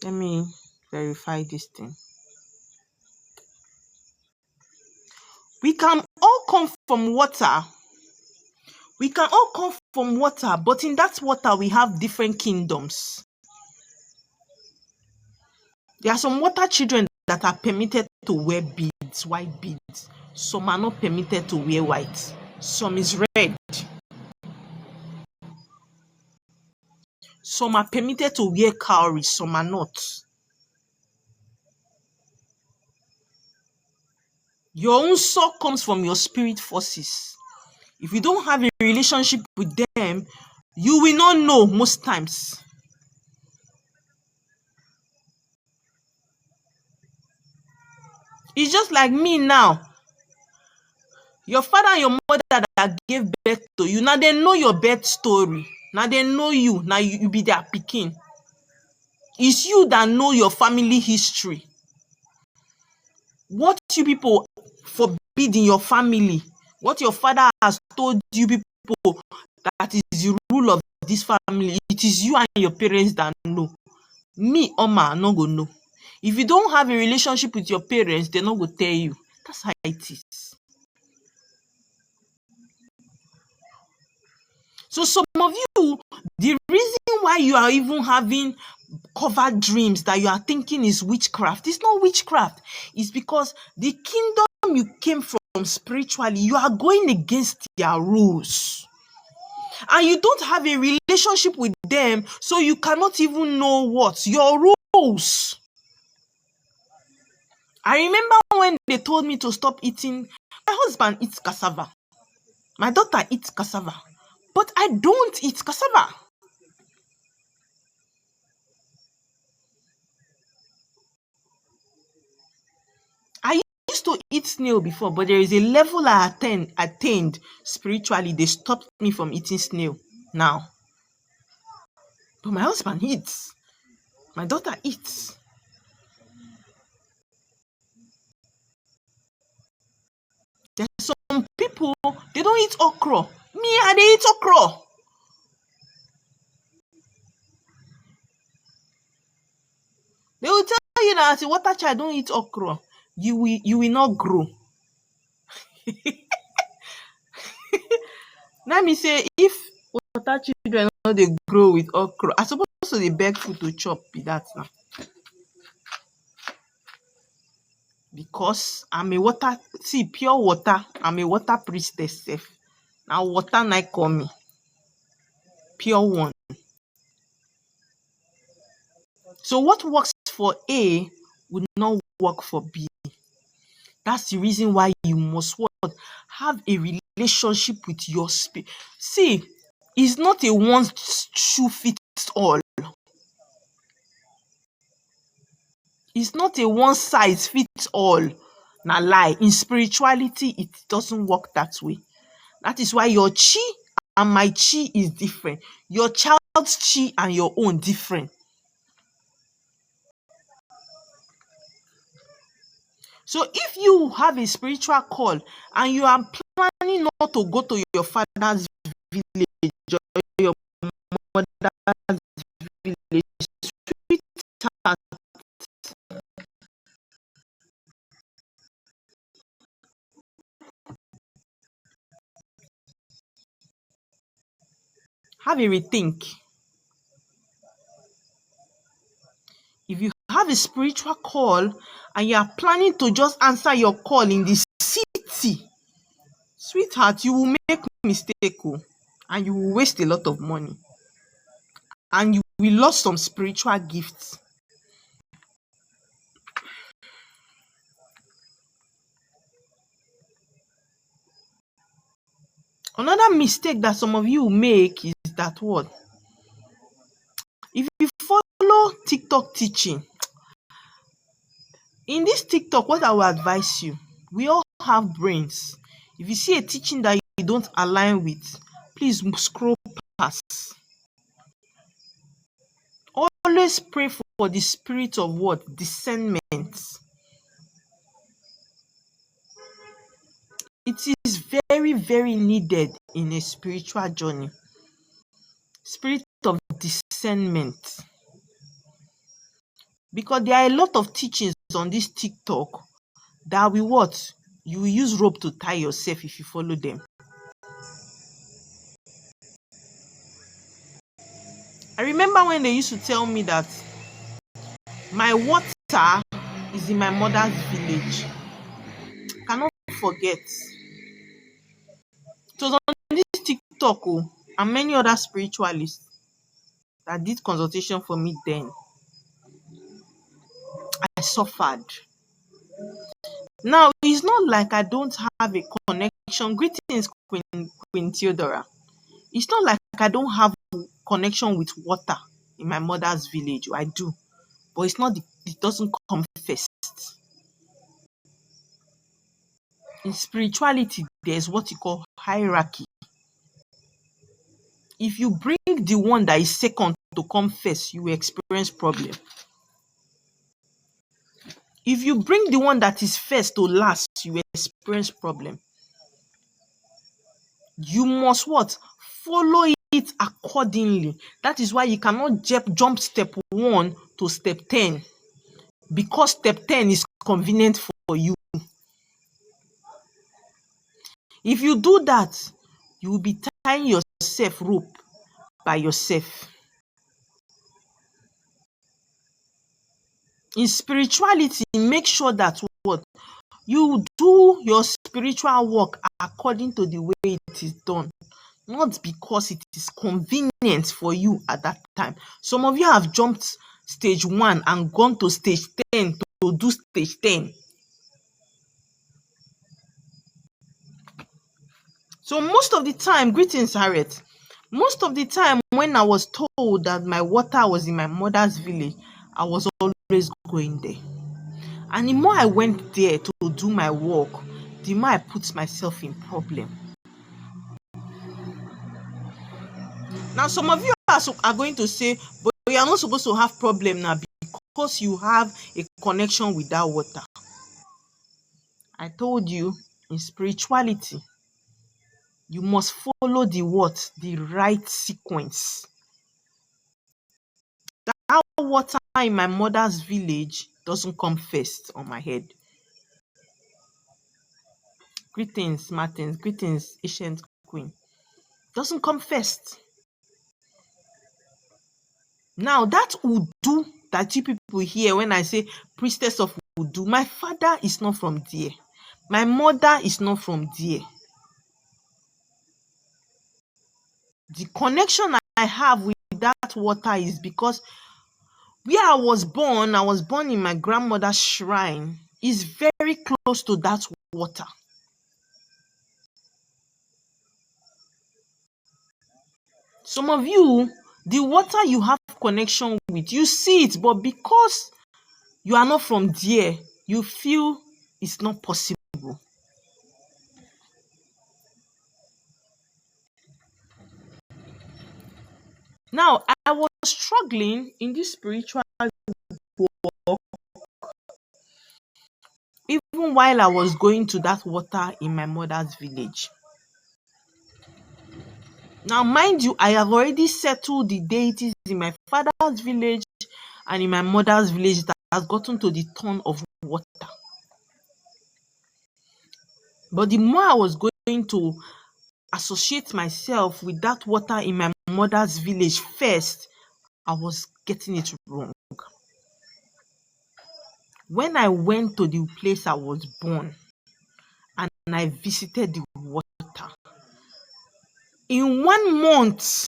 Let me verify this thing. We can all come from water. We can all come from water, but in that water, we have different kingdoms. There are some water children that are permitted to wear beads, white beads. Some are not permitted to wear white. Some is red. Some are permitted to wear cowries, some are not. Your own soul comes from your spirit forces. If you don't have a relationship with them, you will not know most times. It's just like me now. Your father and your mother that gave birth to you, now they know your birth story. Now they know you. Now you be their pikin. It's you that know your family history. What you people forbid in your family, what your father has told you people that is the rule of this family, it is you and your parents that know. Me, Oma, no go know. If you don't have a relationship with your parents, they're not go tell you. That's how it is. So some of you, the reason why you are even having covered dreams that you are thinking is witchcraft, it's not witchcraft. It's because the kingdom you came from spiritually, you are going against their rules. And you don't have a relationship with them, so you cannot even know what your rules. I remember when they told me to stop eating. My husband eats cassava. My daughter eats cassava. But I don't eat cassava. I used to eat snail before, but there is a level I attained spiritually. They stopped me from eating snail now. But my husband eats. My daughter eats. There's some people, they don't eat okra. Me, I dey eat okra. They will tell you that as a water child, don't eat okra. You will not grow. Let me say, if water children no dey grow with okra, I suppose to dey beg food to chop be that now. Because I'm a water, see, pure water, I'm a water priestess sef. Na water na call me. Pure one. So what works for A would not work for B. That's the reason why you must what? Have a relationship with your spirit. See, it's not a one shoe fits all. It's not a one size fits all. Na lie. In spirituality, it doesn't work that way. That is why your chi and my chi is different. Your child's chi and your own different. So if you have a spiritual call and you are planning not to go to your father's village or your mother's village, sweetheart, have a rethink. If you have a spiritual call and you are planning to just answer your call in the city, sweetheart, you will make mistake and you will waste a lot of money and you will lose some spiritual gifts. Another mistake that some of you make is that what? If you follow TikTok teaching, in this TikTok, what I will advise you, we all have brains. If you see a teaching that you don't align with, please scroll past. Always pray for the spirit of what? Discernment. It is very, very needed in a spiritual journey. Spirit of discernment. Because there are a lot of teachings on this TikTok that will what? You will use rope to tie yourself if you follow them. I remember when they used to tell me that my water is in my mother's village. I cannot forget. It was on this TikTok and many other spiritualists that did consultation for me then. I suffered. Now, it's not like I don't have a connection. Greetings, Queen Theodora. It's not like I don't have connection with water in my mother's village. I do. But it doesn't come first. In spirituality, there's what you call hierarchy. If you bring the one that is second to come first, you will experience problem. If you bring the one that is first to last, you will experience problem. You must what? Follow it accordingly. That is why you cannot jump step 1 to step 10 because step 10 is convenient for you. If you do that, you will be tying yourself rope by yourself. In spirituality, make sure that what? You do your spiritual work according to the way it is done, not because it is convenient for you at that time. Some of you have jumped stage 1 and gone to stage 10 to do stage 10. So most of the time, greetings, Harriet. Most of the time when I was told that my water was in my mother's village, I was always going there. And the more I went there to do my work, the more I put myself in problem. Now, some of you are going to say, but you are not supposed to have problem now because you have a connection with that water. I told you, in spirituality, you must follow the right sequence. That water in my mother's village doesn't come first on my head. Greetings, Martins. Greetings, ancient queen. Doesn't come first. Now, that Udu that you people hear when I say priestess of Udu, my father is not from there. My mother is not from there. The connection I have with that water is because where I was born in my grandmother's shrine, is very close to that water. Some of you, the water you have connection with, you see it, but because you are not from there, you feel it's not possible. Now, I was struggling in this spiritual walk even while I was going to that water in my mother's village. Now, mind you, I have already settled the deities in my father's village and in my mother's village that has gotten to the turn of water. But the more I was going to associate myself with that water in my mother's village first, I was getting it wrong. When I went to the place I was born and I visited the water, in 1 month,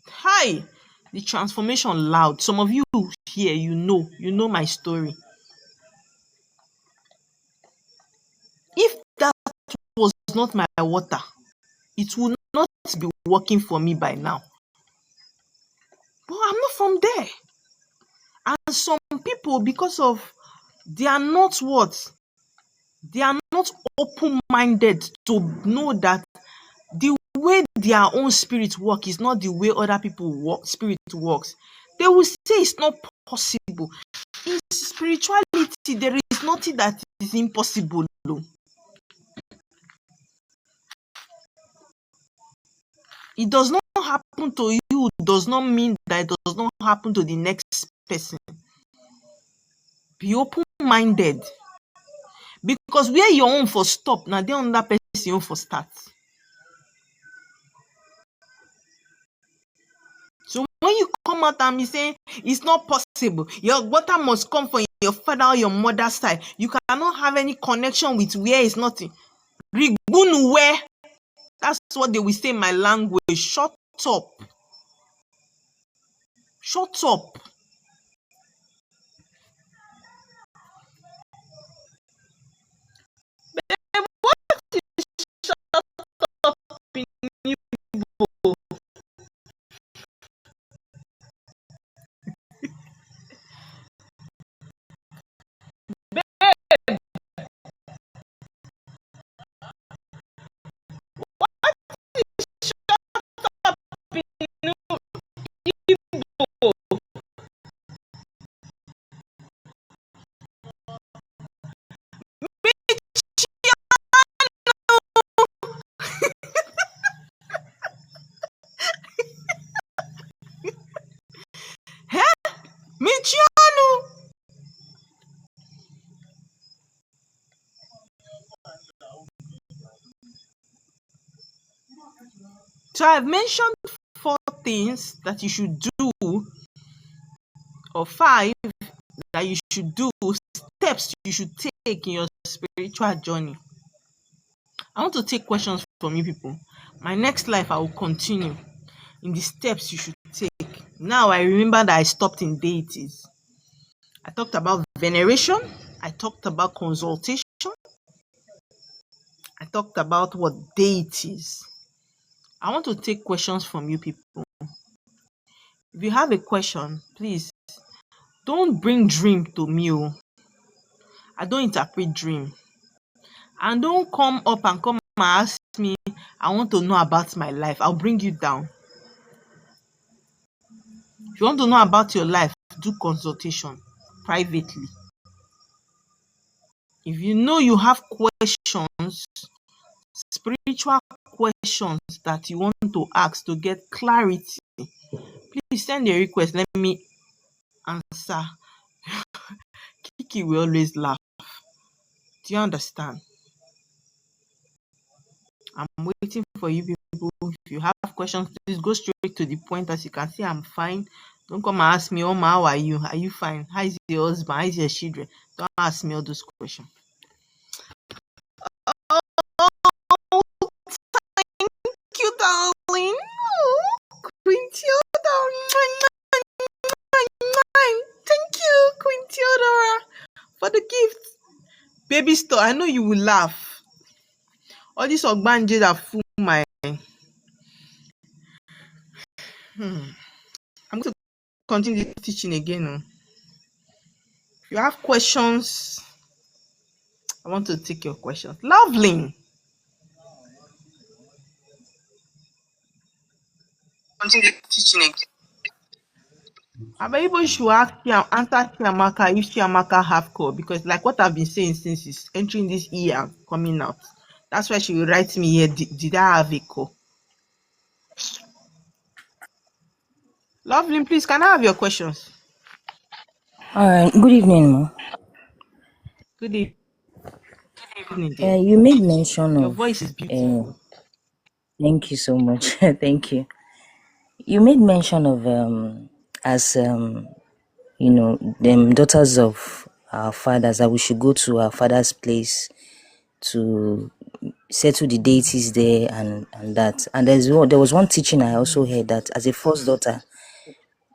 hi, the transformation loud. Some of you here, you know my story. If that was not my water, it would not be working for me by now. But I'm not from there. And some people, because of they are not open-minded to know that the way their own spirit work is not the way other people spirit works. They will say it's not possible. In spirituality, there is nothing that is impossible. It does not happen to you, does not mean that it does not happen to the next person. Be open-minded. Because where your own for stop, now the other person own for start. So when you come out and be saying it's not possible, your water must come from your father or your mother's side, you cannot have any connection with where it's nothing. Rigbunu where? That's what they will say in my language. Shut up. Shut up. Michiano. So I've mentioned 4 things that you should do, or 5 that you should do, steps you should take in your spiritual journey. I want to take questions from you people. My next life, I will continue in the steps you should take. Now I remember that I stopped in deities. I talked about veneration. I talked about consultation. I talked about what deities. I want to take questions from you people. If you have a question, please don't bring dream to me. I don't interpret dream. And don't come up and ask me, I want to know about my life. I'll bring you down. If you want to know about your life, do consultation privately. If you know you have questions, spiritual questions that you want to ask to get clarity, please send a request. Let me answer. Kiki will always laugh. Do you understand? I'm waiting for you people. If you have questions, please go straight to the point. As you can see, I'm fine. Don't come and ask me, oh, ma, how are you? Are you fine? How is your husband? How is your children? Don't ask me all those questions. Oh, thank you, darling. Oh, Queen Theodora. Thank you, Queen Theodora, for the gift. Baby store, I know you will laugh. All these ogbanje that fool my... I'm going to continue teaching again. If you have questions, I want to take your questions. Lovely. Continue teaching again. I bet you should ask answer Chiamaka if Chiamaka have call, because like what I've been saying since it's entering this year coming out. That's why she will write me here. Did I have a call? Lovely, please, can I have your questions? All right. Good evening, Ma. Good evening, dear. You made mention Your of. voice is beautiful. Thank you so much. Thank you. You made mention of as you know, them daughters of our fathers, that we should go to our father's place to settle the deities there and that. And there was one teaching I also heard, that as a first daughter,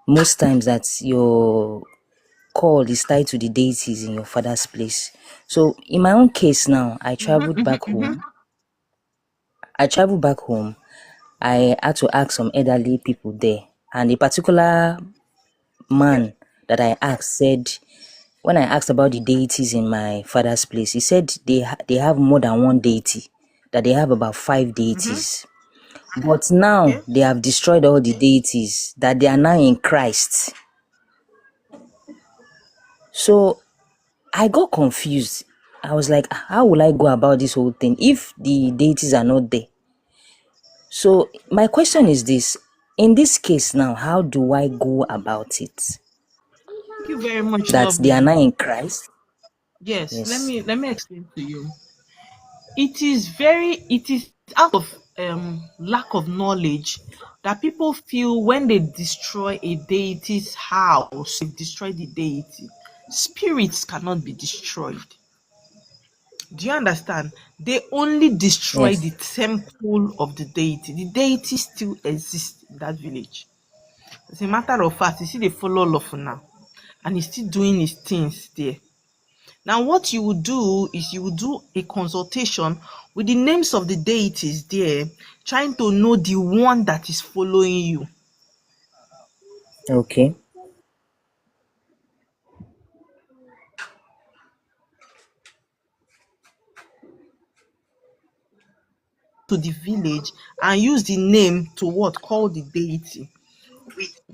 most times that your call is tied to the deities in your father's place. So in my own case now, I traveled back home. I had to ask some elderly people there, and a particular man that I asked said, when I asked about the deities in my father's place, he said they have more than one deity, that they have about 5 deities. But now they have destroyed all the deities, that they are now in Christ. So I got confused. I was like, how will I go about this whole thing if the deities are not there? So my question is this: in this case now, how do I go about it? Thank you very much, That they are lovely. not in Christ? Yes, let Yes. me let me explain to you. It is out of lack of knowledge that people feel when they destroy a deity's house, they destroy the deity. Spirits cannot be destroyed. Do you understand? They only destroy Yes. the temple of the deity. The deity still exists in that village. As a matter of fact, you see, they follow lawful now, and he's still doing his things there. Now, what you would do is you would do a consultation with the names of the deities there, trying to know the one that is following you. Okay. To the village and use the name to what call the deity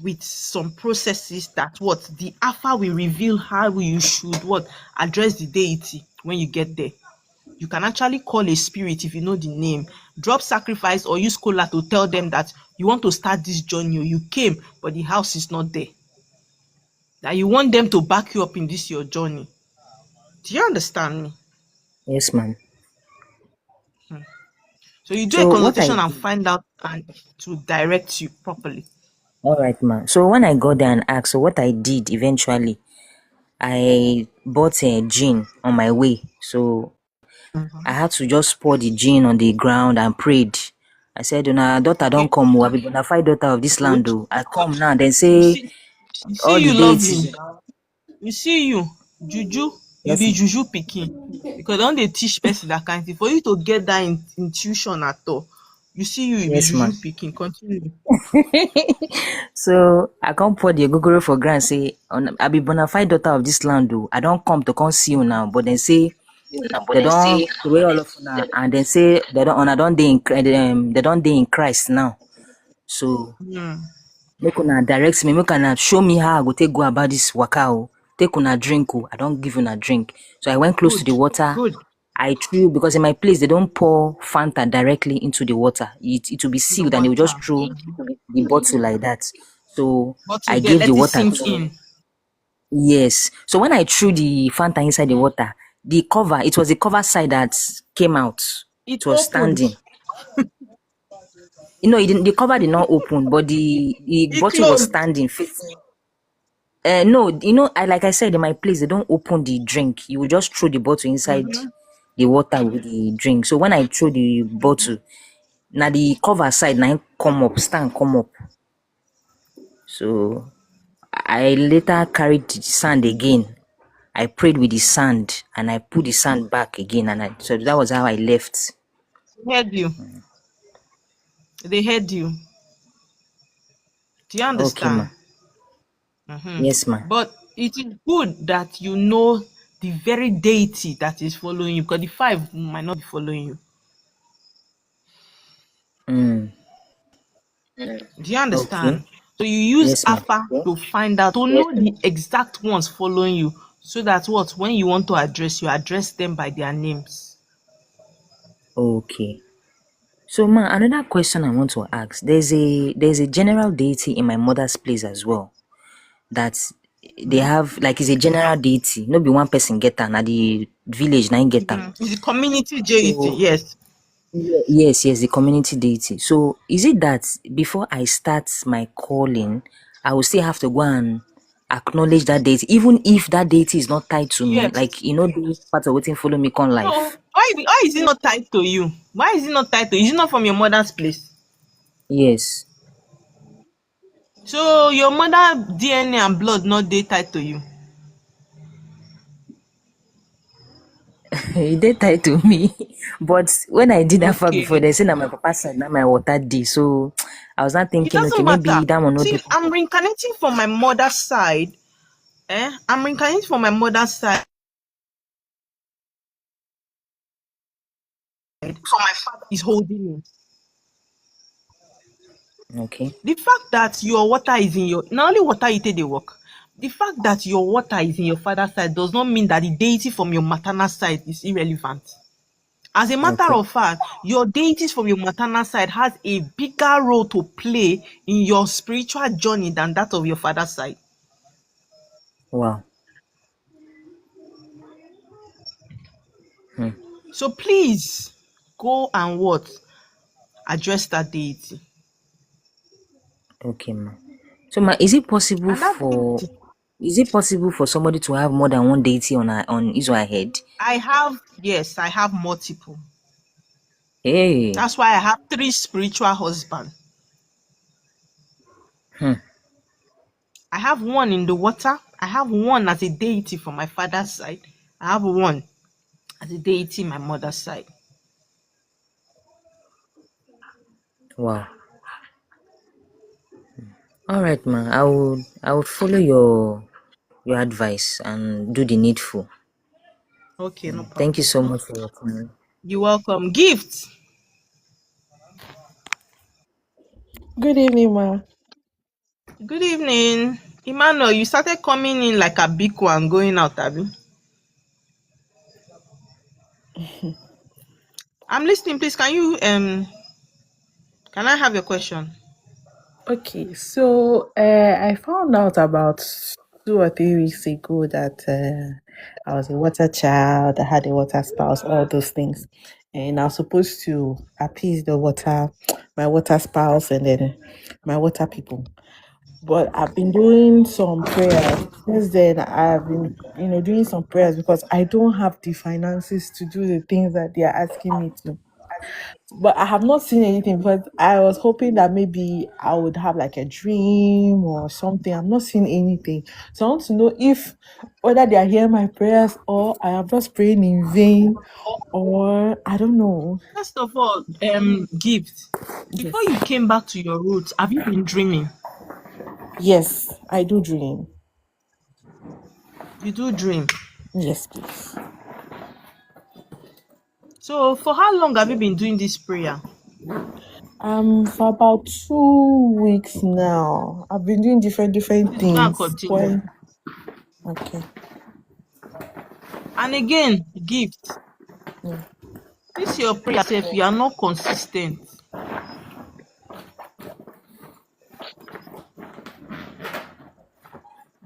with some processes that what the alpha will reveal how you should what address the deity when you get there. You can actually call a spirit if you know the name, drop sacrifice or use kola to tell them that you want to start this journey, or you came but the house is not there, that you want them to back you up in this your journey. Do you understand me? Yes, ma'am. So you do a So what I consultation and did, find out and to direct you properly. all right, ma'am. So when I got there and asked, so what I did eventually, I bought a gin on my way. So I had to just pour the gin on the ground and prayed. I said, "Una daughter don't Okay, come. I be bona fide daughter of this good. land. Oh, I come now." Then You say see, you all see the you deities. lovely. You see you, juju, you Yes, be ma'am. juju pikin. Because don dey teach person that kind thing. For you to get that intuition at all, you be Yes, juju ma'am. pikin. Continue. So I can't pour the ogogoro for grand say I be bona fide daughter of this land. Oh, I don't come to come see you now. But then say But they then don't say, throw all of una and then say they don't dey in Christ now. So hmm, make una direct me, make una show me how I go take go about this waka. Oh. Take una drink. Oh. I don't give una drink. So I went close to good, the water. good. I threw because in my place they don't pour Fanta directly into the water. It will be To the sealed and they will water. just throw the bottle like that. So Bottle I there, gave the let it water sink to in. yes. So when I threw the Fanta inside the water, the cover, it was the cover side that came out. It It was opened. standing. You know, it didn't, the cover did not open, but the It bottle was closed. standing facing. No, I like I said in my place, they don't open the drink. You will just throw the bottle inside Mm-hmm. the water with the drink. So when I throw the bottle, now the cover side now come up, stand come up. So I later carried the sand again. I prayed with the sand and I put the sand back again, and so that was how I left. They heard you. They heard you. Do you Okay, ma. understand? Mm-hmm. Yes, ma. But it is good that you know the very deity that is following you, because the five might not be following you. Mm. Do you Okay. understand? So you use Yes, ma. Alpha to find out, to know the exact ones following you, so that what when you want to address, you address them by their names. Okay. So, ma, another question I want to ask. There's a general deity in my mother's place as well. That they have like it's a general deity. No be one person get am. Na the village na im get am. It's the community deity, So yes. yes, the community deity. So is it that before I start my calling, I will still have to go and acknowledge that deity, even if that deity is not tied to me, Yes. like the part of waiting follow me con No, life. why is it not tied to you? Why is it not tied to you? Is it not from your mother's place? Yes. So your mother DNA and blood not dey tied to you. It did tied to me. But when I did that far before, Okay. they said that my papa said that my water did. So I was not It thinking, okay, doesn't matter. maybe that one not See, dey. I'm reincarnating from my mother's side. I'm reincarnating from my mother's side. So my father is holding me. Okay. The fact that your water is in your, not only water you take dey work, The fact that your water is in your father's side does not mean that the deity from your maternal side is irrelevant. As a matter Okay. of fact, your deities from your maternal side has a bigger role to play in your spiritual journey than that of your father's side. Wow. Hmm. So please go and what? Address that deity. Okay, ma. So, ma, And that deity, is it possible for somebody to have more than one deity on his or her head? yes, I have multiple. Hey. That's why I have 3 spiritual husbands. Hmm. I have one in the water. I have one as a deity from my father's side. I have one as a deity my mother's side. Wow. All right, ma. I would follow your advice and do the needful. Okay, no Thank you problem. so much for your time. You're welcome. Gift. Good evening, ma. Good evening. Emmanuel, you started coming in like a big one, going out, Abby. I'm listening, please. Can I have your question? Okay, so I found out about 2 or 3 weeks ago that I was a water child, I had a water spouse, all those things. And I was supposed to appease the water, my water spouse, and then my water people. But I've been doing some prayers. Since then, I've been, doing some prayers because I don't have the finances to do the things that they are asking me to. But I have not seen anything because I was hoping that maybe I would have like a dream or something. I'm not seeing anything. So I want to know if whether they are hearing my prayers or I am just praying in vain or I don't know. First of all, Gift. Before Yes. you came back to your roots, have you been dreaming? Yes, I do dream. You do dream. Yes, please. So for how long have you been doing this prayer? For about 2 weeks now. I've been doing different Please go and things. continue. Okay. And again, Gift. Yeah. This your prayer self, you are not consistent.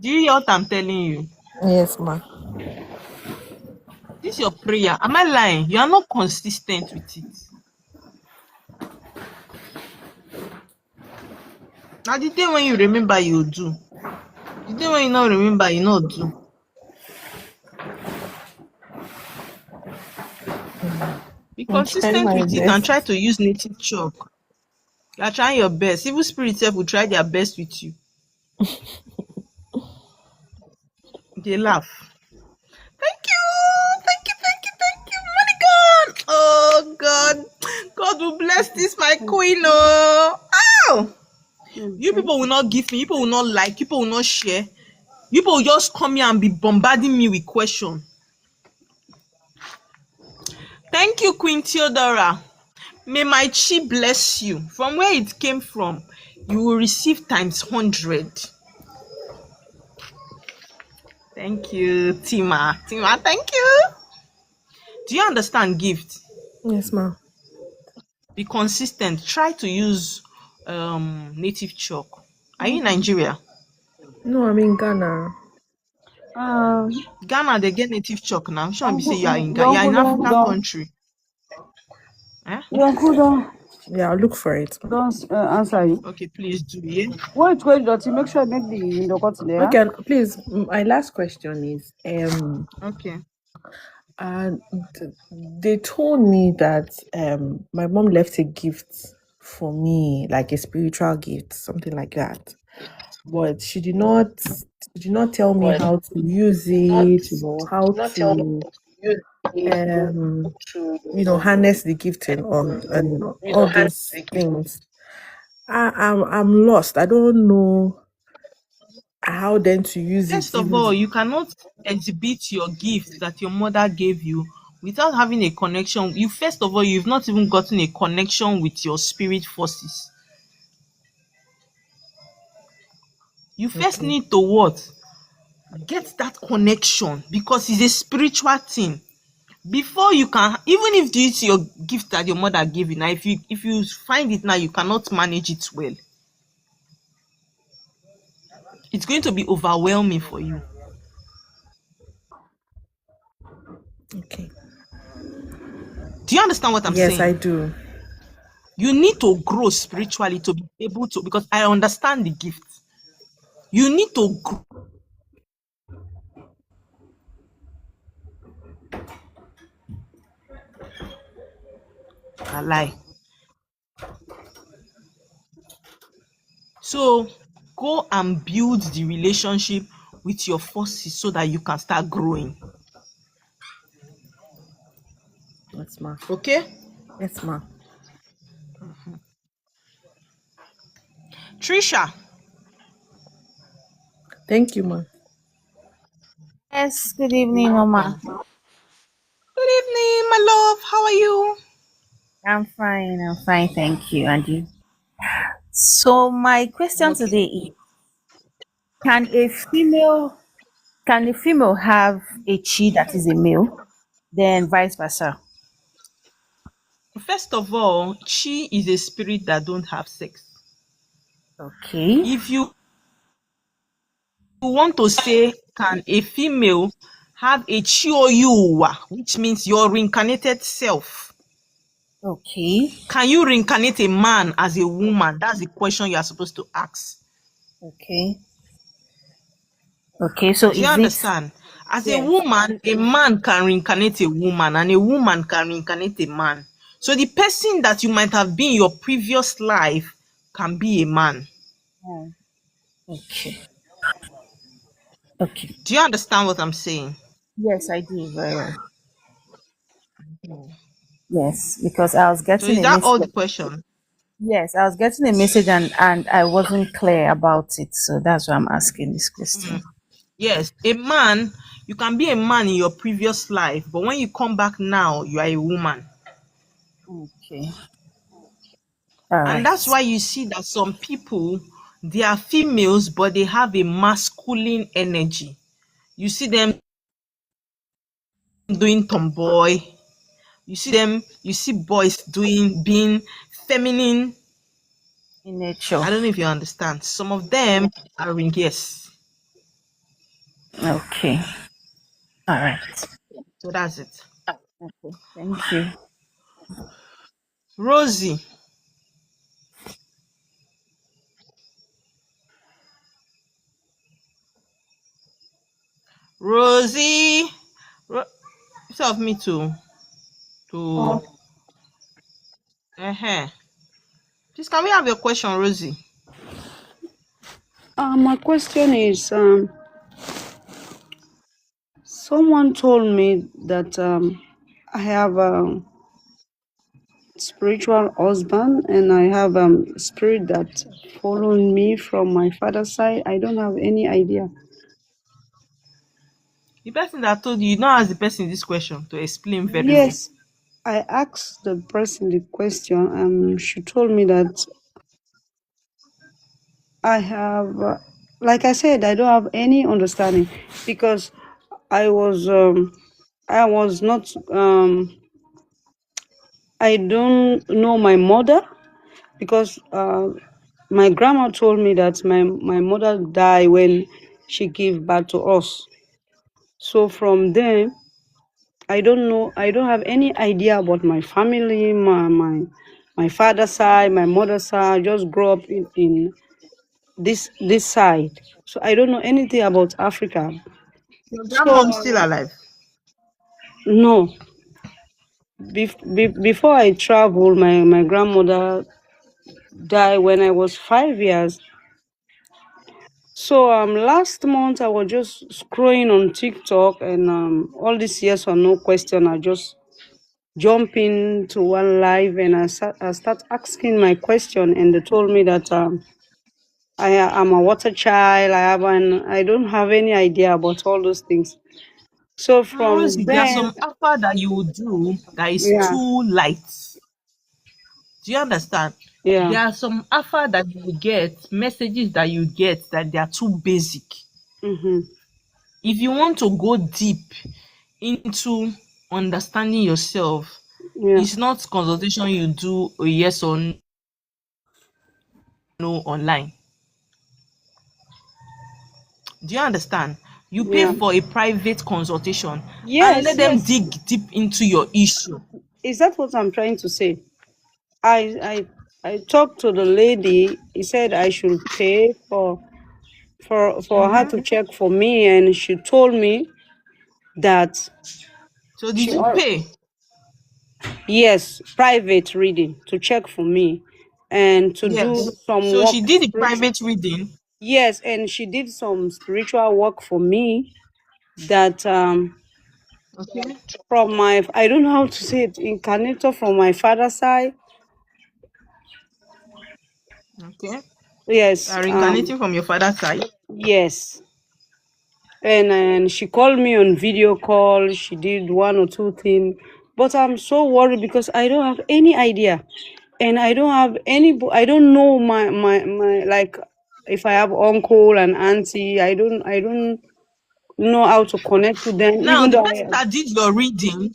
Do you hear what I'm telling you? Yes, ma. This your prayer. Am I lying? You are not consistent with it. Now the day when you remember, you do. The day when you not remember, you not do. Be I'm trying consistent my with it and try best. to use native chalk. You are trying your best. Even spirit self will try their best with you. They laugh. Thank you. Thank you. Thank you. Thank you. Money God. Oh God. God will bless this my queen. Oh. Ow. You people will not give me. People will not like. People will not share. People will just come here and be bombarding me with questions. Thank you, Queen Theodora. May my chi bless you. From where it came from, you will receive times 100. Thank you, Tima. Tima, thank you. Do you understand gift? Yes, ma. Be consistent. Try to use native chalk. Are you in Nigeria? No, I'm in Ghana. Ghana, they get native chalk now. Should be say you are in Your Ghana. You are uncle in African don't, country. Eh? your uncle Yeah, I'll look for it, ma. don't answer you. Okay, please do. Yeah. Wait, Dotty, make sure I make the cut there. Okay, please. My last question is, Okay. uh, they told me that my mom left a gift for me, like a spiritual gift, something like that. But she did not tell me how to use it, how to harness the gifting on and all those things. I'm lost. I don't know how then to use it. First of all, you cannot exhibit your gift that your mother gave you without having a connection. First of all, you've not even gotten a connection with your spirit forces. You first Okay. need to what? Get that connection because it's a spiritual thing. Before you can, even if due to your gift that your mother gave you, now if you find it now you cannot manage it well, it's going to be overwhelming for you. Okay. Do you understand what I'm Yes, I saying? do. You need to grow spiritually to be able to, because I understand the gift. You need to grow. A lie. So go and build the relationship with your forces so that you can start growing. Yes, ma. Okay? Yes, ma. Trisha, Thank you, ma. Yes, good evening, Mama. good evening, my love. How are you? I'm fine, thank you. And you? So my I'm question okay. today is can a female can a female have a chi that is a male? Then vice versa. First of all, chi is a spirit that don't have sex. Okay. If you want to say, can a female have a chiyoyuwa, which means your reincarnated self? Okay. Can you reincarnate a man as a woman? That's the question you are supposed to ask. Okay. Okay. So Do you is it understand? As a yes. woman, a man can reincarnate a woman, and a woman can reincarnate a man. So the person that you might have been in your previous life can be a man. Oh, okay. Okay. Do you understand what I'm saying? Yes, I do very well. Yes, because I was So getting is a that all message. the question? Yes, I was getting a message and I wasn't clear about it. So that's why I'm asking this question. Yes, a man, you can be a man in your previous life, but when you come back now, you are a woman. Okay. All And right. that's why you see that some people, they are females, but they have a masculine energy. You see them doing tomboy. You see boys being feminine. In nature. I don't know if you understand. Some of them are in, yes. Okay. All right. So that's it. Okay. Thank you. Rosie, Rosie, instead of me to, please can we have your question, Rosie? My question is, someone told me that I have a spiritual husband and I have spirit that following me from my father's side. I don't have any idea. The person that told you, don't ask the person this question to explain very well. Yes, I asked the person the question, and she told me that I have, like I said, I don't have any understanding because I was, I was not, I don't know my mother because my grandma told me that my mother died when she gave birth to us. So from then, I don't know. I don't have any idea about my family, my father's side, my mother's side. I just grew up in this side, so I don't know anything about Africa. Your So grandmom still alive? no, before I traveled, my grandmother died when I was 5 years. So last month I was just scrolling on TikTok and all this yes or no question. I just jump into one live and I start asking my question and they told me that I'm a water child. I don't have any idea about all those things. So from Rosie, there are then, some alpha that you will do that is yeah, too light. Do you understand? yeah, There are some alpha that you get, messages that you get that they are too basic. mm-hmm, if you want to go deep into understanding yourself, Yeah. it's not consultation you do a yes or no online. Do you understand? You pay Yeah. for a private consultation and Yes, let them yes. dig deep into your issue. Is that what I'm trying to say? I talked to the lady. He said I should pay for her to check for me, and she told me that So did she you pay? yes, private reading to check for me and to do Yes. some So she work did the spiritual. private reading. Yes, and she did some spiritual work for me that Okay. from my, I don't know how to say it, incarnator from my father's side. Okay. You Yes, are reincarnating from your father's side. yes. And she called me on video call. She did one or two things, but I'm so worried because I don't have any idea, and I don't have any. I don't know my like if I have uncle and auntie. I don't know how to connect to them. Now, Even the though person that did your reading,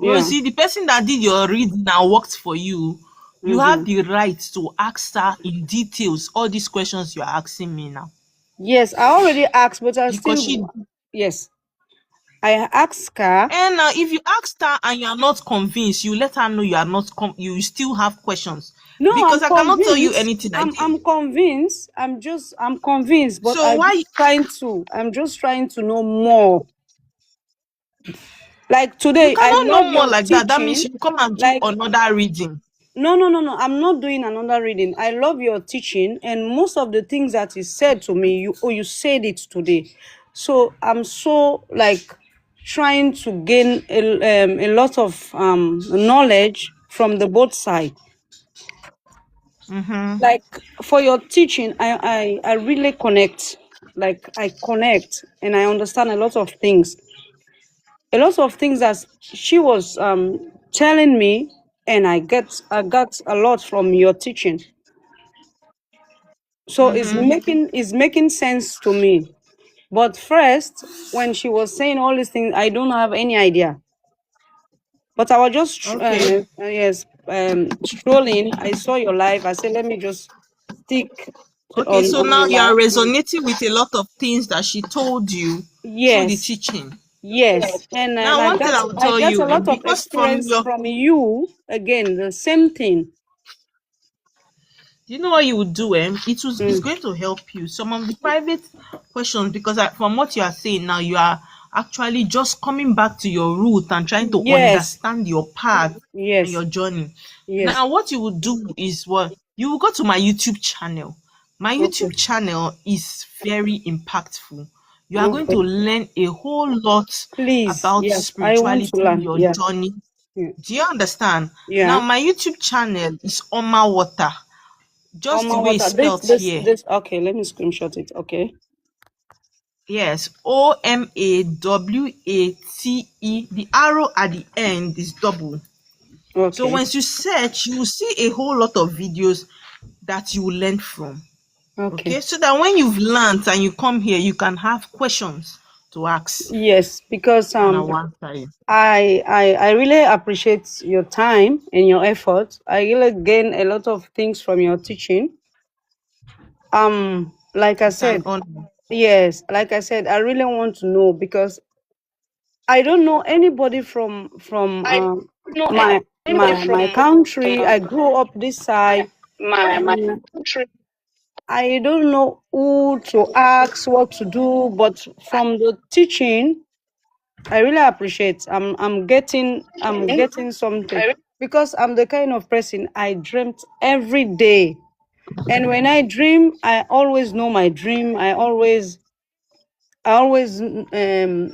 yeah. Rosie, the person that did your reading and worked for you, you have Mm-hmm. the right to ask her in details all these questions you are asking me now. Yes, I already asked, but I Because still yes. I asked her. and if you ask her and you are not convinced, you let her know you are not you still have questions. No, I'm Because I cannot tell you convinced. anything I I'm did. convinced. I'm convinced, but So why I'm just trying to know more. Like you today, I cannot know love more your like that? That means teaching. you come and do Like another reading. no. I'm not doing another reading. I love your teaching, and most of the things that is said to me, you said it today. So I'm so like trying to gain a lot of knowledge from the both side. Mm-hmm. Like for your teaching, I really connect. Like I connect and I understand a lot of things. A lot of things that she was telling me, and I got a lot from your teaching. So Mm-hmm. it's making sense to me. But first, when she was saying all these things, I don't have any idea. But I was just Okay. yes strolling. I saw your live. I said, let me just stick Okay, so on now your you are live. resonating with a lot of things that she told you through the Yes, teaching. yes, and Now, I one thing got I will I tell got a you, lot of because from experience your, from you. Again, the same thing. you know what you would do, it's Mm. going to help you. Some of the private questions, because from what you are saying now, you are actually just coming back to your root and trying to Yes, understand your path and yes, your journey. yes. Now, what you would do is what you will go to my YouTube channel. My YouTube Okay, channel is very impactful. You are going to okay. learn a whole lot Please, about yes, I want to spirituality, learn. your Yeah, journey. yeah, Do you understand? Now, yeah. my YouTube channel is Oma Water, Oh just the my way it's water. This, spelled this, here. this. Okay, let me screenshot it. Okay, Yes, OMAWATE. The arrow at the end is double. So okay, once you search, you will see a whole lot of videos that you will learn from. okay. Okay, so that when you've learned and you come here, you can have questions to ask, Yes, because and I will answer you. I really appreciate your time and your effort. I really gain a lot of things from your teaching. Like I It's an said, honor. yes, like I said, I really want to know because I don't know anybody from I know anybody my from country. I grew up this side, my and country. I don't know who to ask, what to do. But from the teaching, I really appreciate. I'm getting something I because I'm the kind of person I dreamt every day. And when I dream, I always know my dream. I always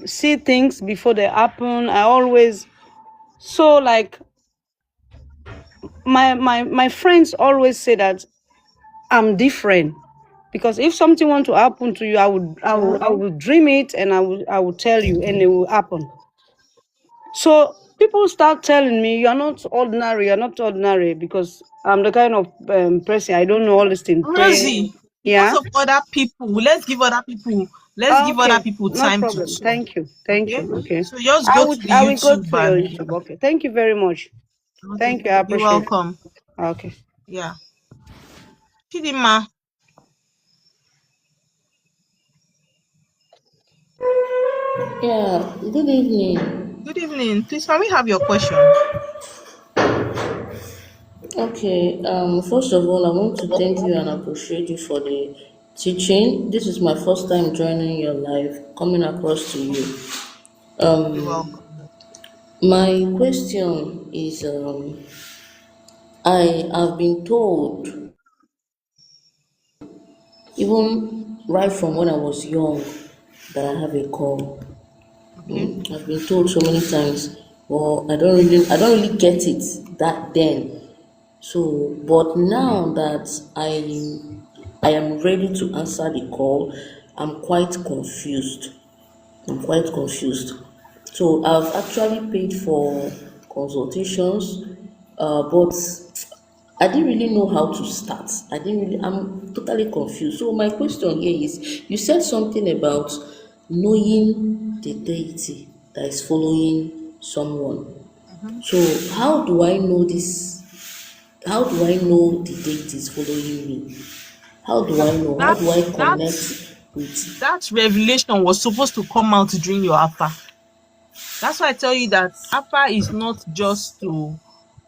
see things before they happen. I always so like my friends always say that I'm different because if something want to happen to you, I would dream it and I will tell you and it will happen. So people start telling me you're not ordinary, you're not ordinary because I'm the kind of person I don't know all this thing. Pray, Rosie, because yeah, of other people, let's give other people Let's give other Okay, people no time to problem. talk. Thank Okay, you. Okay, so just go to the I will go YouTube to your and YouTube. Okay, thank you very much. okay, Thank you, I you're appreciate it. welcome. Okay. Yeah, Chidima, Yeah, good evening. good evening. Please, can we have your question? Okay, first of all, I want to thank you and appreciate you for the teaching. This is my first time joining your live, coming across to you. You're Um, welcome. my question is, I have been told, even right from when I was young, that I have a call. Okay. I've been told so many times, but I don't really get it that then. So, but now that I am ready to answer the call, I'm quite confused. I'm quite confused. So I've actually paid for consultations, but I didn't really know how to start. I'm totally confused. So my question here is, you said something about knowing the deity that is following someone. Mhm. So how do I know this? How do I know the deity is following me? How do I know? How That do I that connect with? that revelation was supposed to come out during your alpha. That's why I tell you that alpha is not just to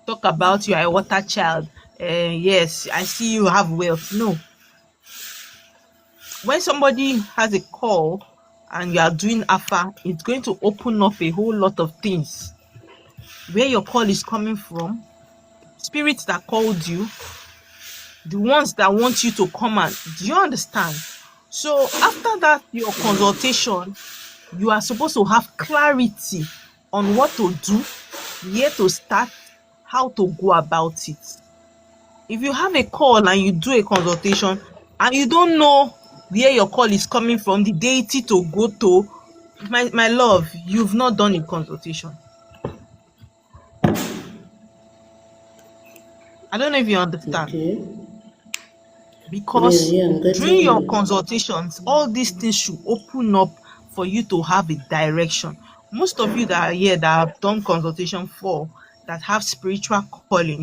talk about you are a water child. Yes, I see you have wealth. No, when somebody has a call and you are doing alpha, it's going to open up a whole lot of things. Where your call is coming from, spirits that called you, the ones that want you to come and do you understand? So after that, your consultation, you are supposed to have clarity on what to do, where to start, how to go about it. If you have a call and you do a consultation and you don't know where your call is coming from, the deity to go to, my love, you've not done a consultation. I don't know if you understand. Okay. Yeah, Because yeah, I'm getting during your you. consultations, all these things should open up for you to have a direction. Most of you that are here that have done consultation for, that have spiritual calling,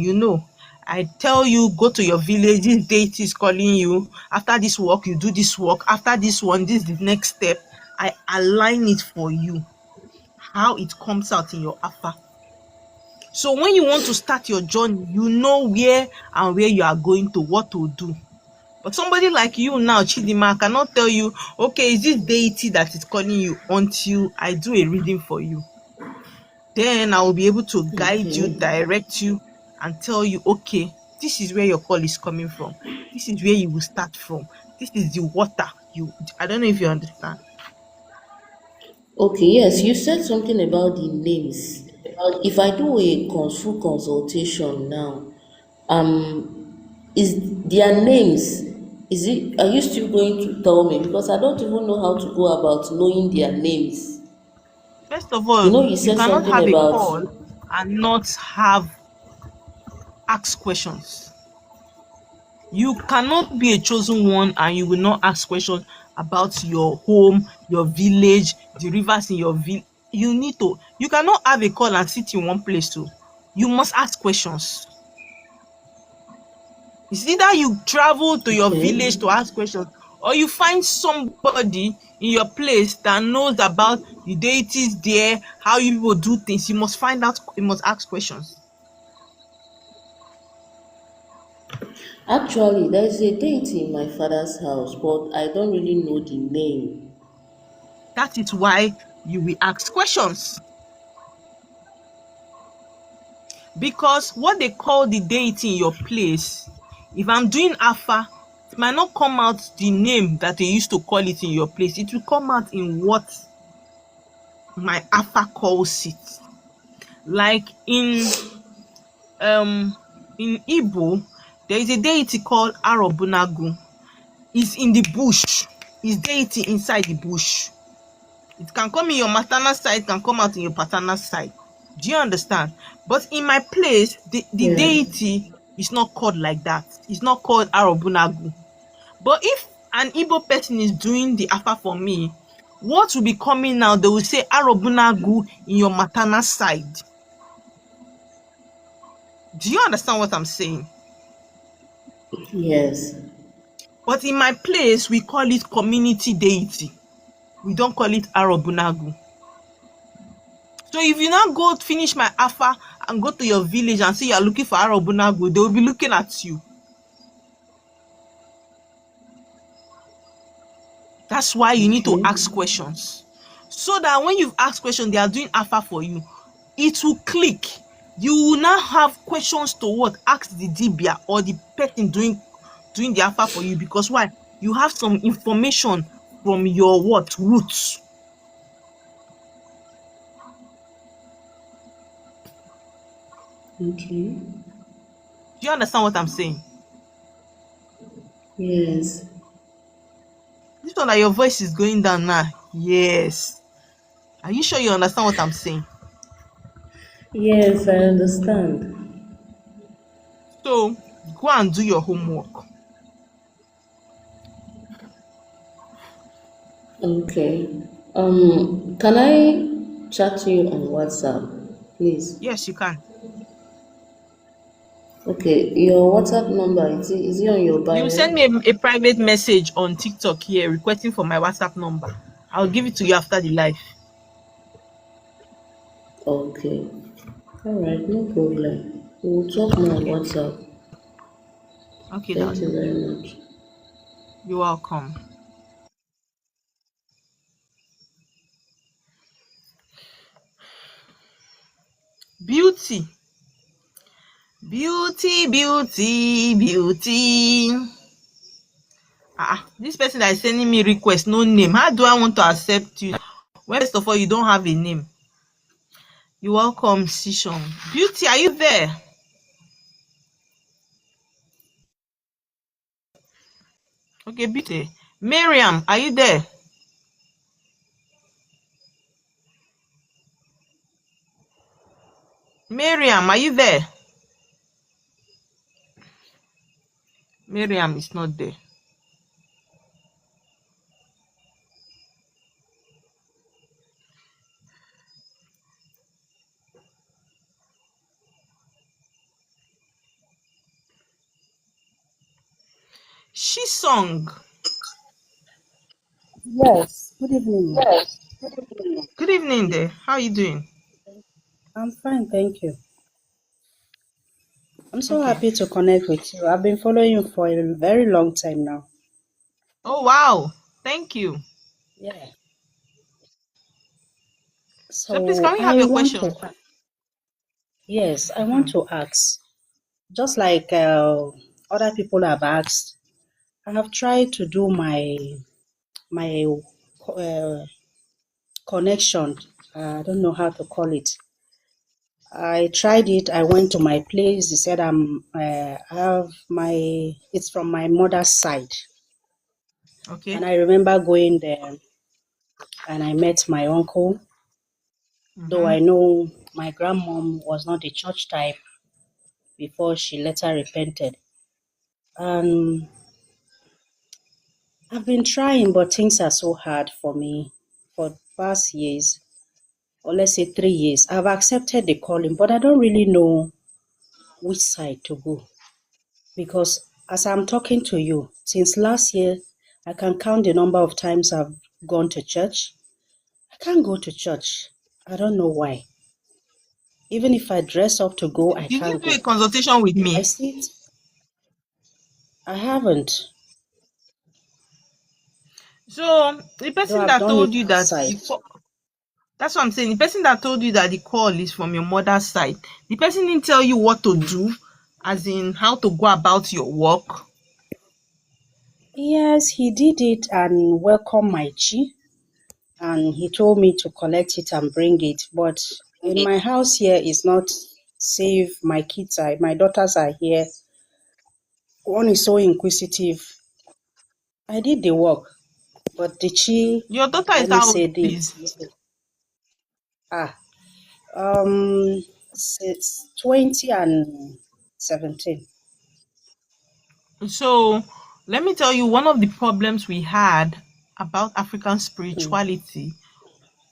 I tell you, go to your village, this deity is calling you. After this work, you do this work. After this one, this is the next step. I align it for you, how it comes out in your alpha. So when you want to start your journey, you know where you are going to, what to do. But somebody like you now, Chidima, cannot tell you, okay, is this deity that is calling you until I do a reading for you. Then I will be able to guide you, Okay. direct you, and tell you, okay, this is where your call is coming from. This is where you will start from. This is the water. I don't know if you understand. Okay, yes, you said something about the names. If I do a full consultation now, is their names, is it, are you still going to tell me? Because I don't even know how to go about knowing their names. First of You all, know, you you said cannot something have a about, call and not have ask questions. You cannot be a chosen one and you will not ask questions about your home, your village, the rivers in your village. You cannot have a call and sit in one place too. You must ask questions. It's either you travel to your village okay, to ask questions or you find somebody in your place that knows about the deities there, how you people do things. You must find out, you must ask questions. actually, there's a deity in my father's house, but I don't really know the name. That is why you will ask questions. Because what they call the deity in your place, if I'm doing alpha, it might not come out the name that they used to call it in your place. It will come out in what my alpha calls it. Like in Igbo, there is a deity called Arobunagu. It's in the bush. It's deity inside the bush. It can come in your maternal side, can come out in your paternal side. Do you understand? But in my place, the Yeah. deity is not called like that. It's not called Arobunagu. But if an Igbo person is doing the afa for me, what will be coming now? They will say Arobunagu in your maternal side. Do you understand what I'm saying? Yes. But in my place, we call it community deity. We don't call it Arobunagu. So if you now go finish my afa and go to your village and say you are looking for Arobunagu, they will be looking at you. That's why you need to Okay. ask questions. So that when you've asked questions, they are doing afa for you. It will click. You will now have questions to what? Ask the dibia or the person doing the afa for you. Because why? You have some information from your what? Roots. Okay. Do you understand what I'm saying? Yes. This one that your voice is going down now. Yes. Are you sure you understand what I'm saying? Yes, I understand. So go and do your homework. Okay. Can I chat to you on WhatsApp, please? Yes, you can. Okay, your WhatsApp number is it on your You send bio? me a private message on TikTok here requesting for my WhatsApp number. I'll give it to you after the live. Okay. All right, no problem. We'll talk more on Okay. WhatsApp. Okay, Thank you darling. very much. You're welcome. Beauty. Beauty, beauty, beauty. This person that is sending me request, no name. How do I want to accept you? Well, first of all, you don't have a name. You're welcome, Sishon. Beauty, are you there? Okay, Beauty. Miriam, are you there? Miriam, are you there? Miriam is not there. She sung. Yes, good evening, ma. Good evening there. How are you doing? I'm fine, thank you. I'm so Okay. happy to connect with you. I've been following you for a very long time now. Oh, wow. Thank you. Yeah. So please, can So we have I your want question? to, yes, I want Mhm. to ask, just like other people have asked, I have tried to do my uh, connection. I don't know how to call it. I tried it. I went to my place. They said I have it's from my mother's side. Okay. And I remember going there and I met my uncle, though Mm-hmm. I know my grandmom was not the church type before she later repented. And I've been trying, but things are so hard for me for past years, or let's say 3 years. I've accepted the calling, but I don't really know which side to go. Because as I'm talking to you, since last year, I can count the number of times I've gone to church. I can't go to church. I don't know why. Even if I dress up to go, I Did you can't do a go. consultation with I me? sit, I haven't, So the though person I've that done told it you that outside. that's what I'm saying. The person that told you that the call is from your mother's side. The person didn't tell you what to do, as in how to go about your work. Yes, he did it and welcomed my chi, and he told me to collect it and bring it. But in my house here is not safe. My daughters are here. One is so inquisitive. I did the work, but the chi, Your daughter let is me how old, say this. please? Ah, um, it's 20 and 17. So Let me tell you, one of the problems we had about African Mm. spirituality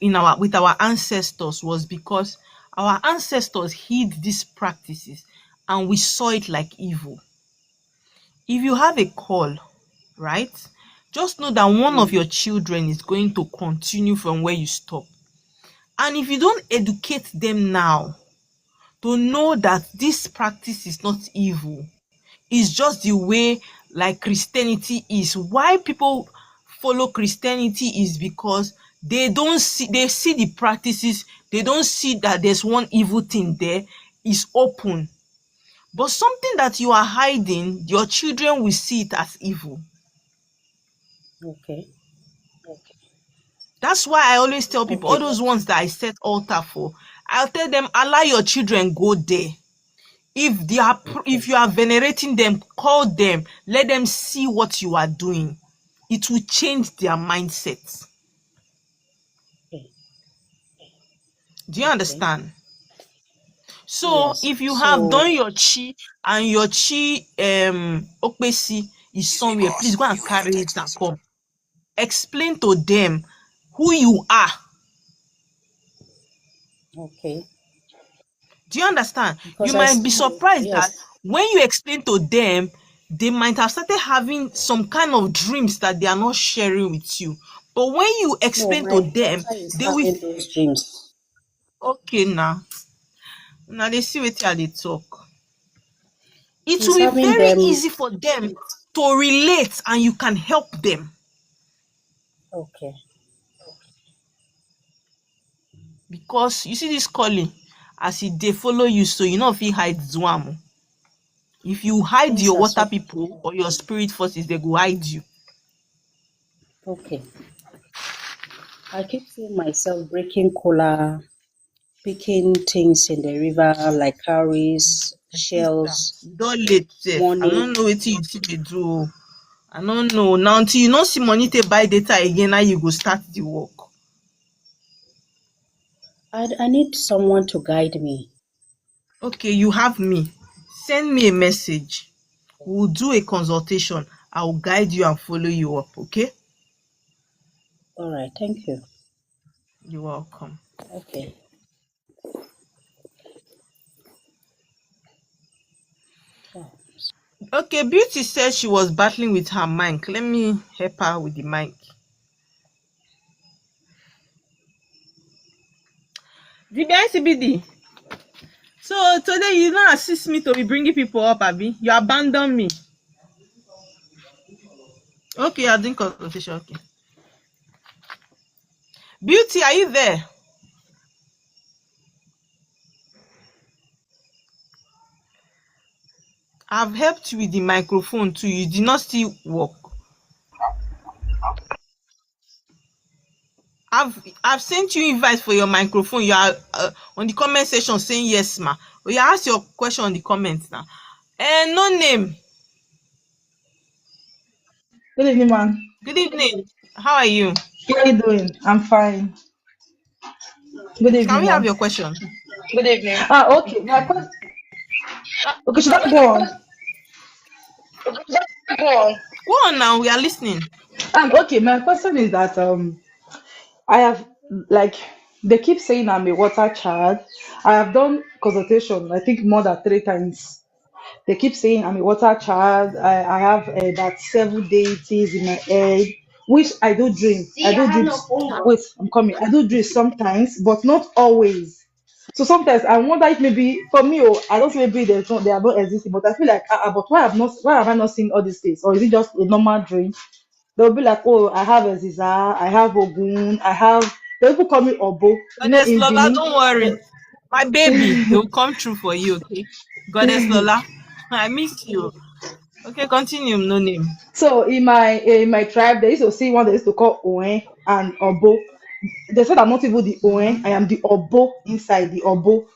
in our with our ancestors was because our ancestors hid these practices and we saw it like evil. If you have a call, right? Just know that one of Mm. your children is going to continue from where you stop. And if you don't educate them now to know that this practice is not evil, it's just the way like Christianity is. Why people follow Christianity is because they see the practices, they don't see that there's one evil thing there, is open. But something that you are hiding, your children will see it as evil. Okay. That's why I always tell people, all Okay. those ones that I set altar for, I'll tell them, allow your children go there. If Okay. you are venerating them, call them, let them see what you are doing. It will change their mindset. Okay. Do you Okay. understand? So Yes. if you have So done your chi and your chi okpesi is somewhere, please go and carry it and come. Explain to them who you are. okay. Do you understand? You Because I might be see. surprised that Yes. when you explain to them, they might have started having some kind of dreams that they are not sharing with you. But when you No, explain to my them, daughter is they will having those dreams. okay now they see what they talk. It will She's be having very them. easy for them to relate and you can help them Okay. because you see this calling as if they follow you, so you know if you hide Zwam. If you hide Things your are water so people or your spirit forces, they go hide you. okay. I keep seeing myself breaking cola, picking things in the river like cowries, My sister, shells, you don late sef. I no money. know wetin you still dey do o. I no know. Now until you no see money take buy data again, now you go start the work. I need someone to guide me. Okay, you have me. Send me a message. We'll do a consultation. I will guide you and follow you up, okay? All right. Thank you. You're welcome. Okay. Wow. Okay, Beauty said she was battling with her mic. Let me help her with the mic. DBI CBD. So today you don't assist me to be bringing people up, Abby. You abandon me. Okay, you're doing consultation. Okay. Beauty, are you there? I've helped you with the microphone too. You did not still work. I've sent you invites for your microphone. You are on the comment section saying yes, ma. Oh, you ask your question on the comments now. And no name. Good evening, man. Good evening. How are you? How are you doing? I'm fine. Good Can evening, we have man. your question? Good evening. Okay. My question. Okay, should I go on? Go on now. We are listening. Okay, my question is that I have like they keep saying I'm a water child. I have done consultation. I think more than 3 times. They keep saying I'm a water child. I have about 7 deities in my head, which I do dream. I do dream. Wait, I'm coming. I do dream sometimes, but not always. So sometimes I wonder if maybe for me, oh, I don't say maybe there's not they are not existing, but I feel like but why have I not seen all these things? Or is it just a normal dream? They'll be like, oh, I have Aziza, I have Ogun, I have they people call me Obo. Goddess In Lola, Benin. don't worry. My baby, they will come true for you, okay? Goddess Lola, I miss you. Okay, continue. No name. So in my tribe, they used to see one they used to call Oen and Obo. They said I'm not even the Oen, I am the Obo inside the Obo.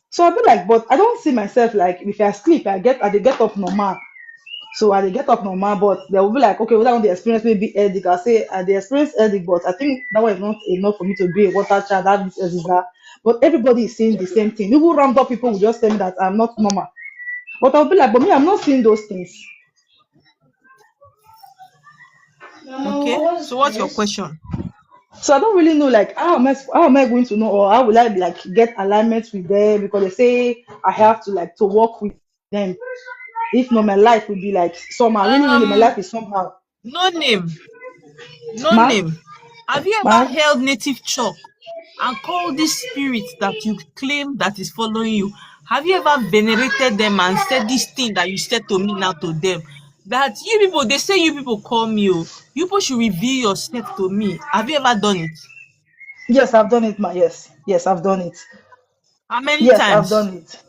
So I'll be like, but I don't see myself like if I sleep, I dey get up normal. So I dey get up normal, but they will be like, okay, whether I want to experience maybe headache, I say I dey experience headache, but I think that one is not enough for me to be a water child, have this extra. But everybody is saying the same thing. Even round up people will just tell me that I'm not normal. But I'll be like, but me, I'm not seeing those things. Okay. So what's your question? So I don't really know, like, how am I going to know, or how will I like get alignment with them, because they say I have to like to work with them. If not, my life will be like somehow. Really, really, my life is somehow. No name. No Ma, name. Have you ever ma, held native chalk and called this spirit that you claim that is following you? Have you ever venerated them and said this thing that you said to me now to them? That you people, they say you people call me, oh, you people should reveal yourself to me. Have you ever done it? yes, I've done it, ma. Yes, I've done it. How many Yes, I've times? done it.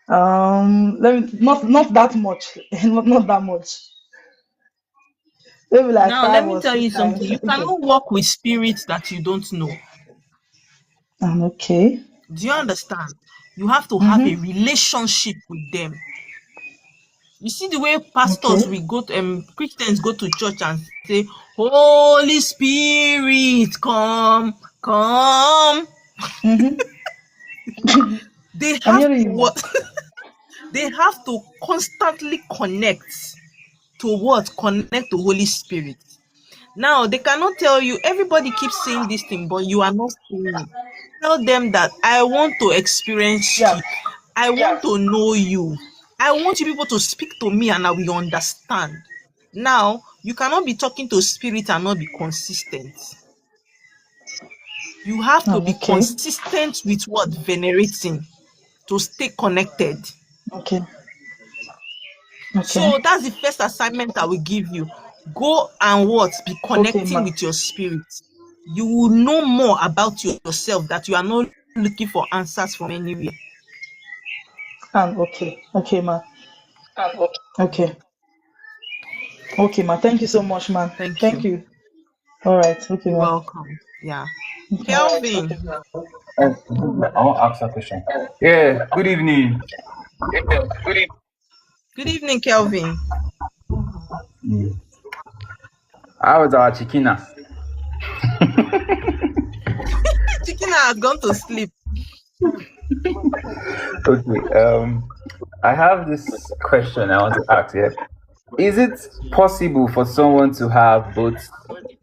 Let me not that much, not that much. Maybe like Now, let five me or tell six you something. times. You Okay. cannot work with spirits that you don't know. Okay. Do you understand? You have to have a Mm-hmm. relationship with them. You see the way pastors Okay. we go to Christians go to church and say, Holy Spirit, come, come. Mm-hmm. They I'm have hearing to you, ma. what? They have to constantly connect to what? Connect to Holy Spirit. Now they cannot tell you, everybody keeps saying this thing, but you are not saying it. Tell them that I want to experience Yeah. you. I want to know you. I want you people to speak to me and I will understand. Now, you cannot be talking to spirit and not be consistent. You have to be Okay. consistent with what? Venerating to stay connected. Okay. Okay. So that's the first assignment I will give you. Go and what? Be Okay, connecting ma. with your spirit. You will know more about yourself, that you are not looking for answers from anywhere. Okay. Okay, ma. Okay. Okay, ma. Thank you so much, man. Thank Thank you. you. All right. Okay, You're ma. welcome. Yeah. Okay. Kelvin. I want to ask a question. Yeah, good evening. Good evening, Kelvin. Mm. How was our chikina? Chicken has gone to sleep. Okay. I have this question I want to ask here. Is it possible for someone to have both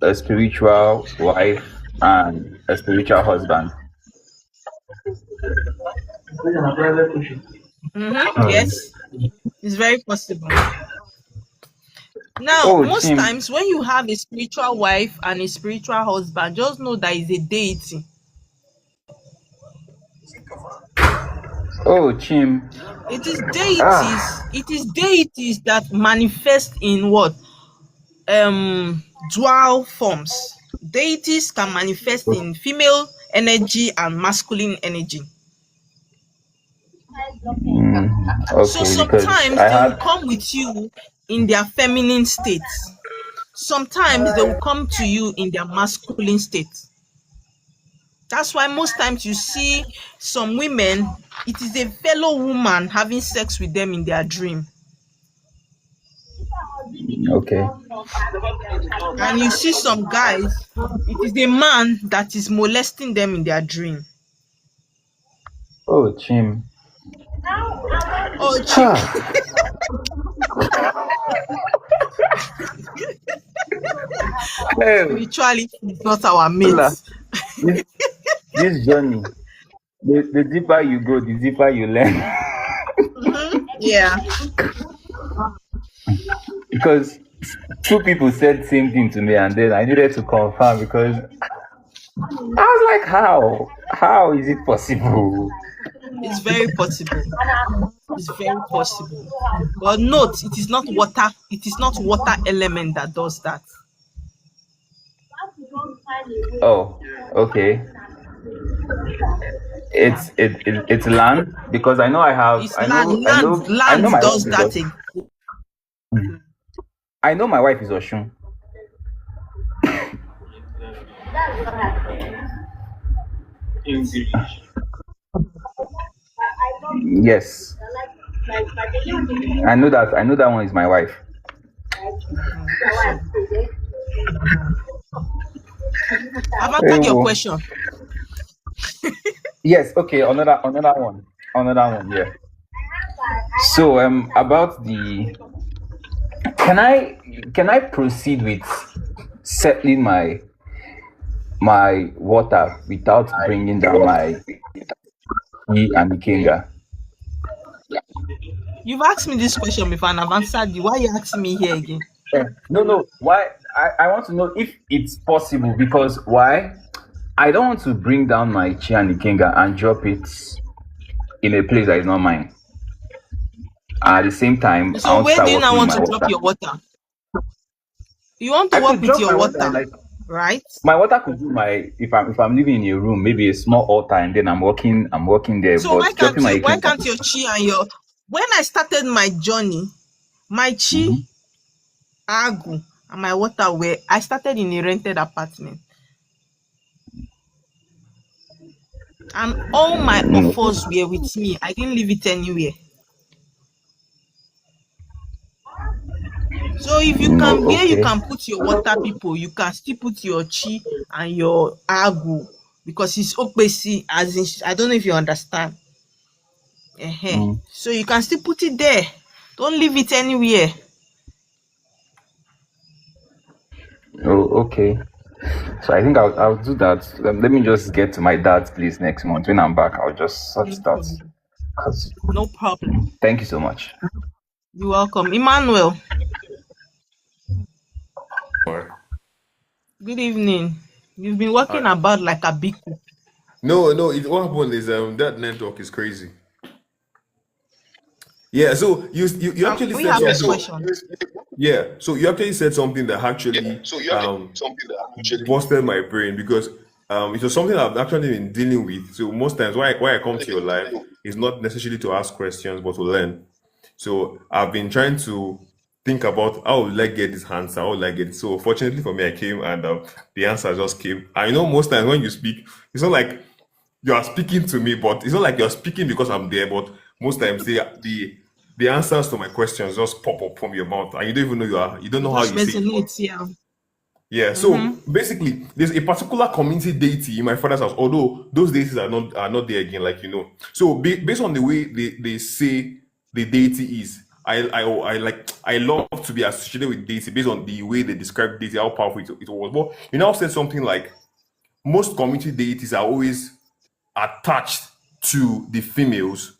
a spiritual wife and a spiritual husband? Yes, it's very possible. Now, Oh, most Chim. times when you have a spiritual wife and a spiritual husband, just know that is a deity. Oh, Chim. It is Ah. deities that manifest in what? Dual forms. Deities can manifest in female energy and masculine energy. So Okay, because sometimes I they will had. come with you in their feminine state. Sometimes they will come to you in their masculine state. That's why most times you see some women, it is a fellow woman having sex with them in their dream. Okay. And you see some guys, it is a man that is molesting them in their dream. Oh, Chim. Oh, Hey, spirituality is not our Ola, mate. this, this journey, the deeper you go, the deeper you learn. Yeah. Because two people said same thing to me, and then I needed to confirm because I was like, how? How is it possible? It's very possible. It's very possible. But note, it is not water element that does that. Oh, okay. It's land because I know I have It's land. I know Land my wife does is that. I know my wife is Oshun. Yes, I know that one is my wife. I've Hey, answered your wo. question. Yes, okay, another one. Yeah. So about the can I proceed with settling my water without bringing down my tea and ikenga? You've asked me this question before and I've answered you. Why are you asking me here again? No. Why? I want to know if it's possible, because why? I don't want to bring down my chi and ikenga and drop it in a place that is not mine. At the same time, I So want to where start do you now working want my to drop water. your water? You want to I work could with drop your my water water, like right? my water could be my, if I'm living in a room, maybe a small altar, and then I'm working there. So But dropping my why ikenga. can't your chi and your when I started my journey, my chi, Mhm. agu, and my water I started in a rented apartment. And all my offers were with me. I didn't leave it anywhere. So if you No, can, where you okay. can put your water people, you can still put your chi and your agu, because it's opesi, as in, I don't know if you understand. Mm. So you can still put it there. Don't leave it anywhere. Oh, okay. So I think I'll do that. Let me just get to my dad's place next month. When I'm back, I'll just sort No it out. problem. No problem. Thank you so much. You're welcome. Emmanuel, good evening. You've been walking about like a big cook. No, what happened is that network is crazy. Yeah, so you Can actually we said have something. discussion? Yeah, so you actually said something that actually busted my brain because it was something I've actually been dealing with. So most times why I come to your life is not necessarily to ask questions but to learn. So I've been trying to think about how will I get this answer, how will I get it. So fortunately for me, I came and the answer just came. I know most times when you speak, it's not like you are speaking to me, but it's not like you're speaking because I'm there. But most times the answers to my questions just pop up from your mouth, and you don't even know you don't It know how just you say it. But resonates, yeah. yeah, so basically, there's a particular community deity in my father's house. Although those deities are not there again, like you know. So based on the way they say the deity is, I love to be associated with deity based on the way they describe deity, how powerful it was. But you now said something like most community deities are always attached to the females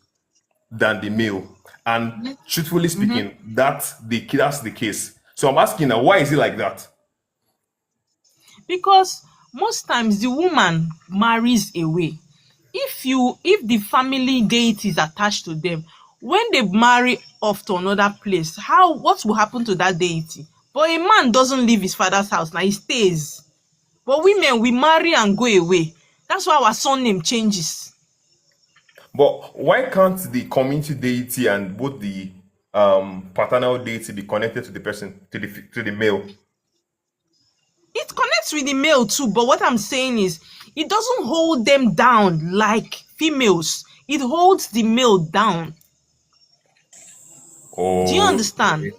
than the male. And truthfully speaking, that's the case. So I'm asking now, why is it like that? Because most times the woman marries away. If the family deity is attached to them, when they marry off to another place, what will happen to that deity? But a man doesn't leave his father's house, now he stays. But women, we marry and go away. That's why our surname changes. But why can't the community deity and both the paternal deity be connected to the person, to the male? It connects with the male too, but what I'm saying is it doesn't hold them down like females. It holds the male down. Do you Oh, understand?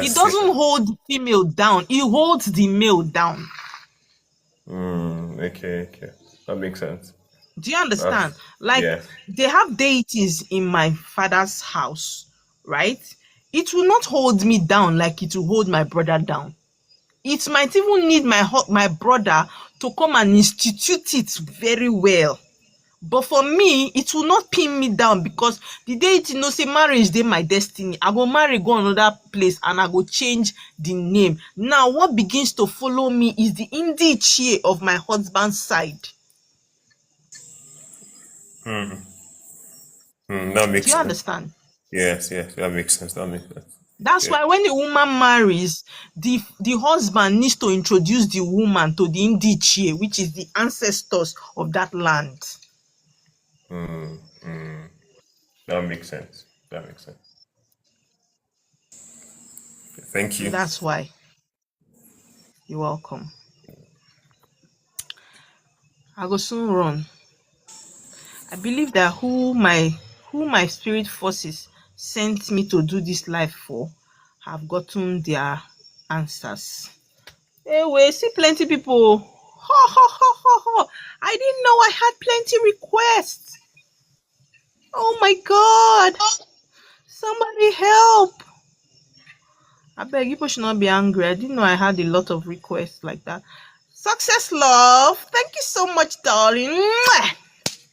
It yes, doesn't hold the female down. It holds the male down. okay, that makes sense. Do you understand? That's Like, yeah. they have deities in my father's house, right? It will not hold me down like it will hold my brother down. It might even need my brother to come and institute it very well. But for me, it will not pin me down because the deity know say marriage dey my destiny. I go marry, go another place, and I go change the name. Now, what begins to follow me is the Indichie of my husband's side. That Do makes you sense. understand? Yes, that makes sense. That makes sense. That's Yeah. why when a woman marries, the husband needs to introduce the woman to the Indichie, which is the ancestors of that land. That makes sense. Thank So you. that's why. You're welcome. I go soon run. I believe that who my spirit forces sent me to do this life for have gotten their answers. Anyway, see plenty people. Ho, ho, ho, ho, ho. I didn't know I had plenty requests. Oh my God. Somebody help. I beg you, people should not be angry. I didn't know I had a lot of requests like that. Success, love. Thank you so much, darling. Mwah!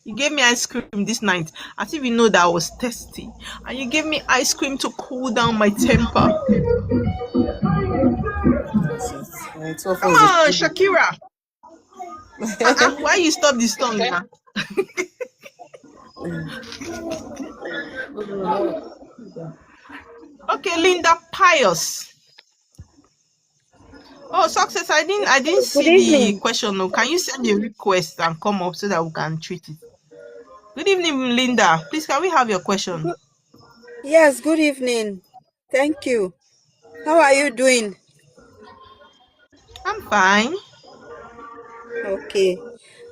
You gave me ice cream this night, as if you know that I was thirsty, and you gave me ice cream to cool down my temper. It's Come on, Shakira. Why you stop this song now? Okay, Linda Pius. Oh, Success. I didn't Good see the evening. question. No, can you send a request and come up so that we can treat it? Good evening, Linda. Please, can we have your question? Yes, good evening. Thank you. How are you doing? I'm fine. Okay.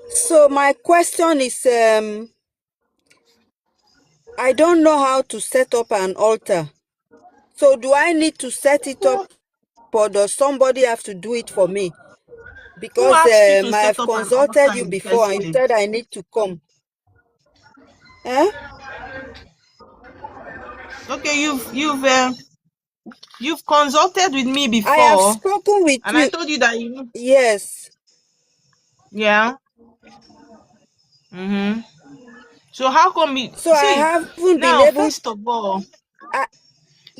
So my question is, I don't know how to set up an altar. So do I need to set it up, or does somebody have to do it for me? Who Because asked you to set I've up an consulted altar you in the before first and you place? said I need to come. Eh? Okay, you've consulted with me I have before, spoken with and I you. told you that you. Yes. Yeah. Mm-hmm. So how come you So I see haven't been now? able. I,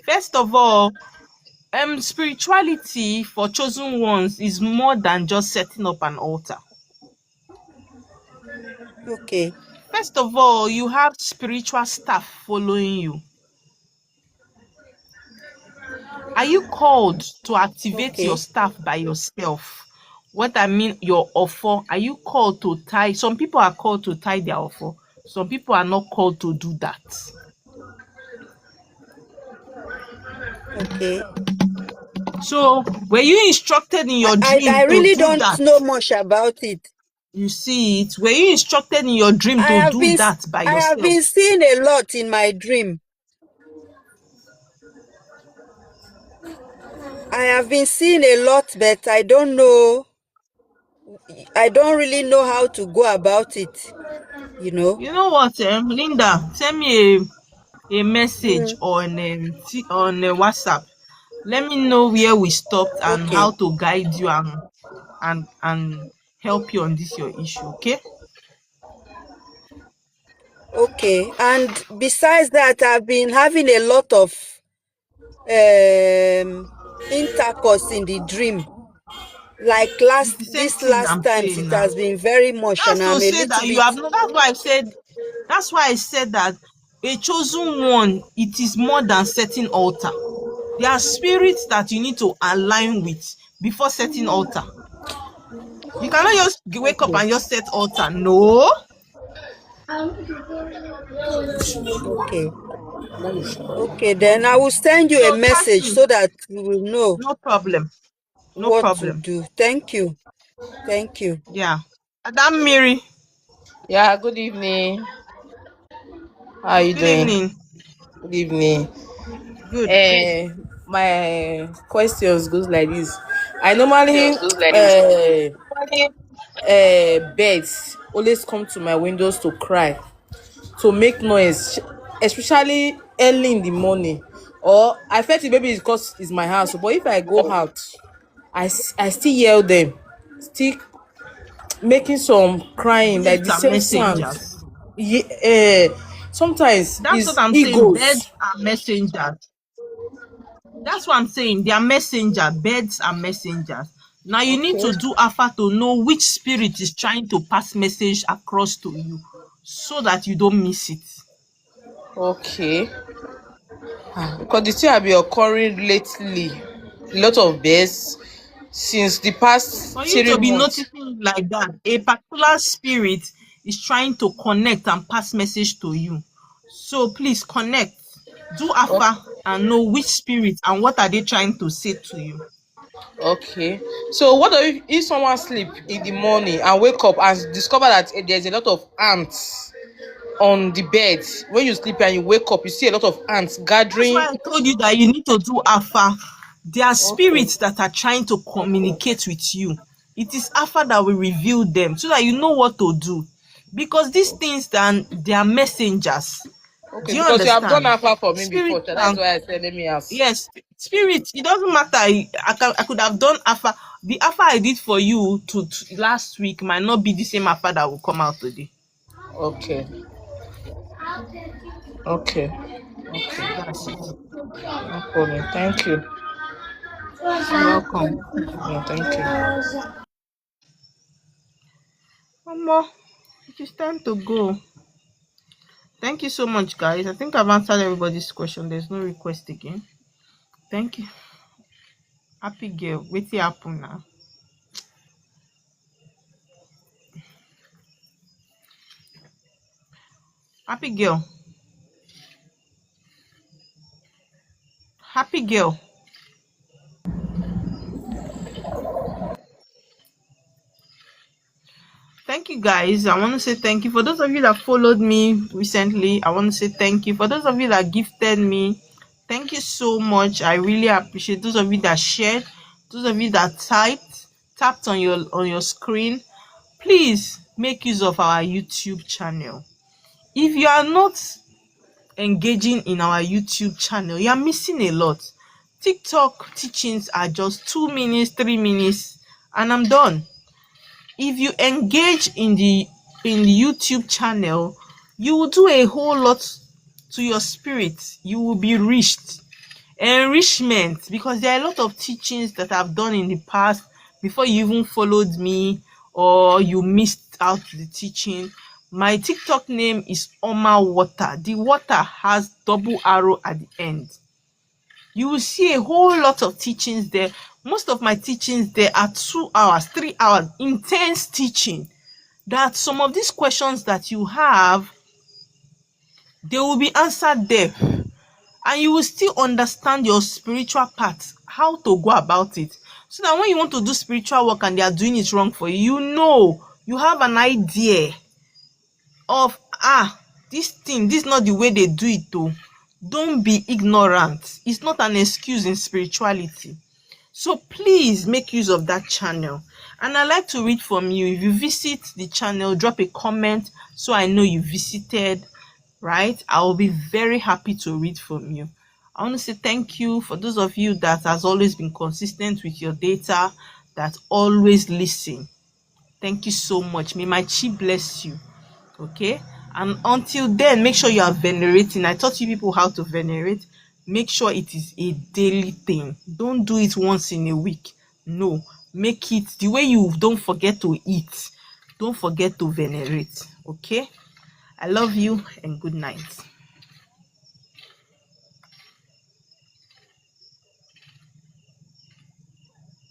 First of all, spirituality for chosen ones is more than just setting up an altar. okay. First of all, you have spiritual staff following you. Are you called to activate your Okay. staff by yourself? What I mean, your offer. Are you called to tie? Some people are called to tie their offer. Some people are not called to do that. Okay. So, were you instructed in your I dream to really do don't that? know much about it. You see it. Were you instructed in your dream to do that by I have yourself? been seeing a lot in my dream. I have been seeing a lot, but I don't know. I don't really know how to go about it. You know. You know what, Linda? Send me a message Mm, on WhatsApp. Let me know where we stopped and how okay. to guide you and help you on this your issue. Okay? Okay. And besides that, I've been having a lot of intercourse in the dream. Like It's the same this thing last I'm times, saying it now. has been very much, That's and to I'm a say little that you bit. have no. That's why I said. That's why I said that a chosen one. It is more than setting altar. There are spirits that you need to align with before setting altar. You cannot just wake up Okay. and just set altar. No. Okay. Okay. Then I will send you a So chat message me. so that you will know No problem. No what to problem. do. Thank you. Thank you. Yeah. Madam Mary. Yeah, good evening. How are you Good doing? evening. Good evening. Good. My questions goes like this. I normally birds always come to my windows to cry, to make noise, especially early in the morning. Or I felt it maybe it's because it's my house, but if I go out, I still hear them, still making some crying, like Birds the are same sound. messengers. Sometimes That's what it's I'm saying. egos. Birds are messengers. That's what I'm saying. They are messenger. Birds are messengers. Now you need Okay. to do alpha to know which spirit is trying to pass message across to you so that you don't miss it. Okay. Because the thing have been occurring lately, a lot of bears since the past For you three to be months. noticing like that, a particular spirit is trying to connect and pass message to you. So please connect, do alpha and know which spirit and what are they trying to say to you. Okay. So what if someone sleep in the morning and wake up and discover that there's a lot of ants on the bed? When you sleep and you wake up, you see a lot of ants That's why gathering. I told you that you need to do alpha. There are Okay. spirits that are trying to communicate with you. It is alpha that will reveal them so that you know what to do. Because these things, then they are messengers. Okay, Do you because you have done understand? alpha for me before, Spirits so that's can, why I said let me ask. yes, Spirit, it doesn't matter. I could have done alpha. The alpha I did for you to last week might not be the same alpha that will come out today. Okay. Okay. That's it. No problem. Thank you. You're welcome. No, thank you. Omo, it is time to go. Thank you so much, guys. I think I've answered everybody's question. There's no request again. Thank you. Happy girl. Wait till happen now. Happy girl. Happy girl. Thank you, guys. I want to say thank you for those of you that followed me recently. I want to say thank you for those of you that gifted me. Thank you so much. I really appreciate those of you that shared, those of you that tapped on your screen. Please make use of our YouTube channel. If you are not engaging in our YouTube channel, you are missing a lot. TikTok teachings are just 2 minutes, 3 minutes, and I'm done. If you engage in the YouTube channel, you will do a whole lot to your spirit. You will be enrichment, because there are a lot of teachings that I've done in the past before you even followed me or you missed out the teaching. My TikTok name is Oma Water. The water has double arrow at the end. You will see a whole lot of teachings there. Most of my teachings there are 2 hours, 3 hours, intense teaching. That some of these questions that you have, they will be answered there. And you will still understand your spiritual part, how to go about it. So that when you want to do spiritual work and they are doing it wrong for you, you have an idea of, this is not the way they do it though. Don't be ignorant. It's not an excuse in spirituality. So please make use of that channel. And I like to read from you. If you visit the channel, drop a comment so I know you visited, right? I will be very happy to read from you. I want to say thank you for those of you that has always been consistent with your data, that always listen. Thank you so much. May my chi bless you. Okay? And until then, make sure you are venerating. I taught you people how to venerate. Make sure it is a daily thing. Don't do it once in a week. No. Make it the way you don't forget to eat. Don't forget to venerate. Okay? I love you and good night.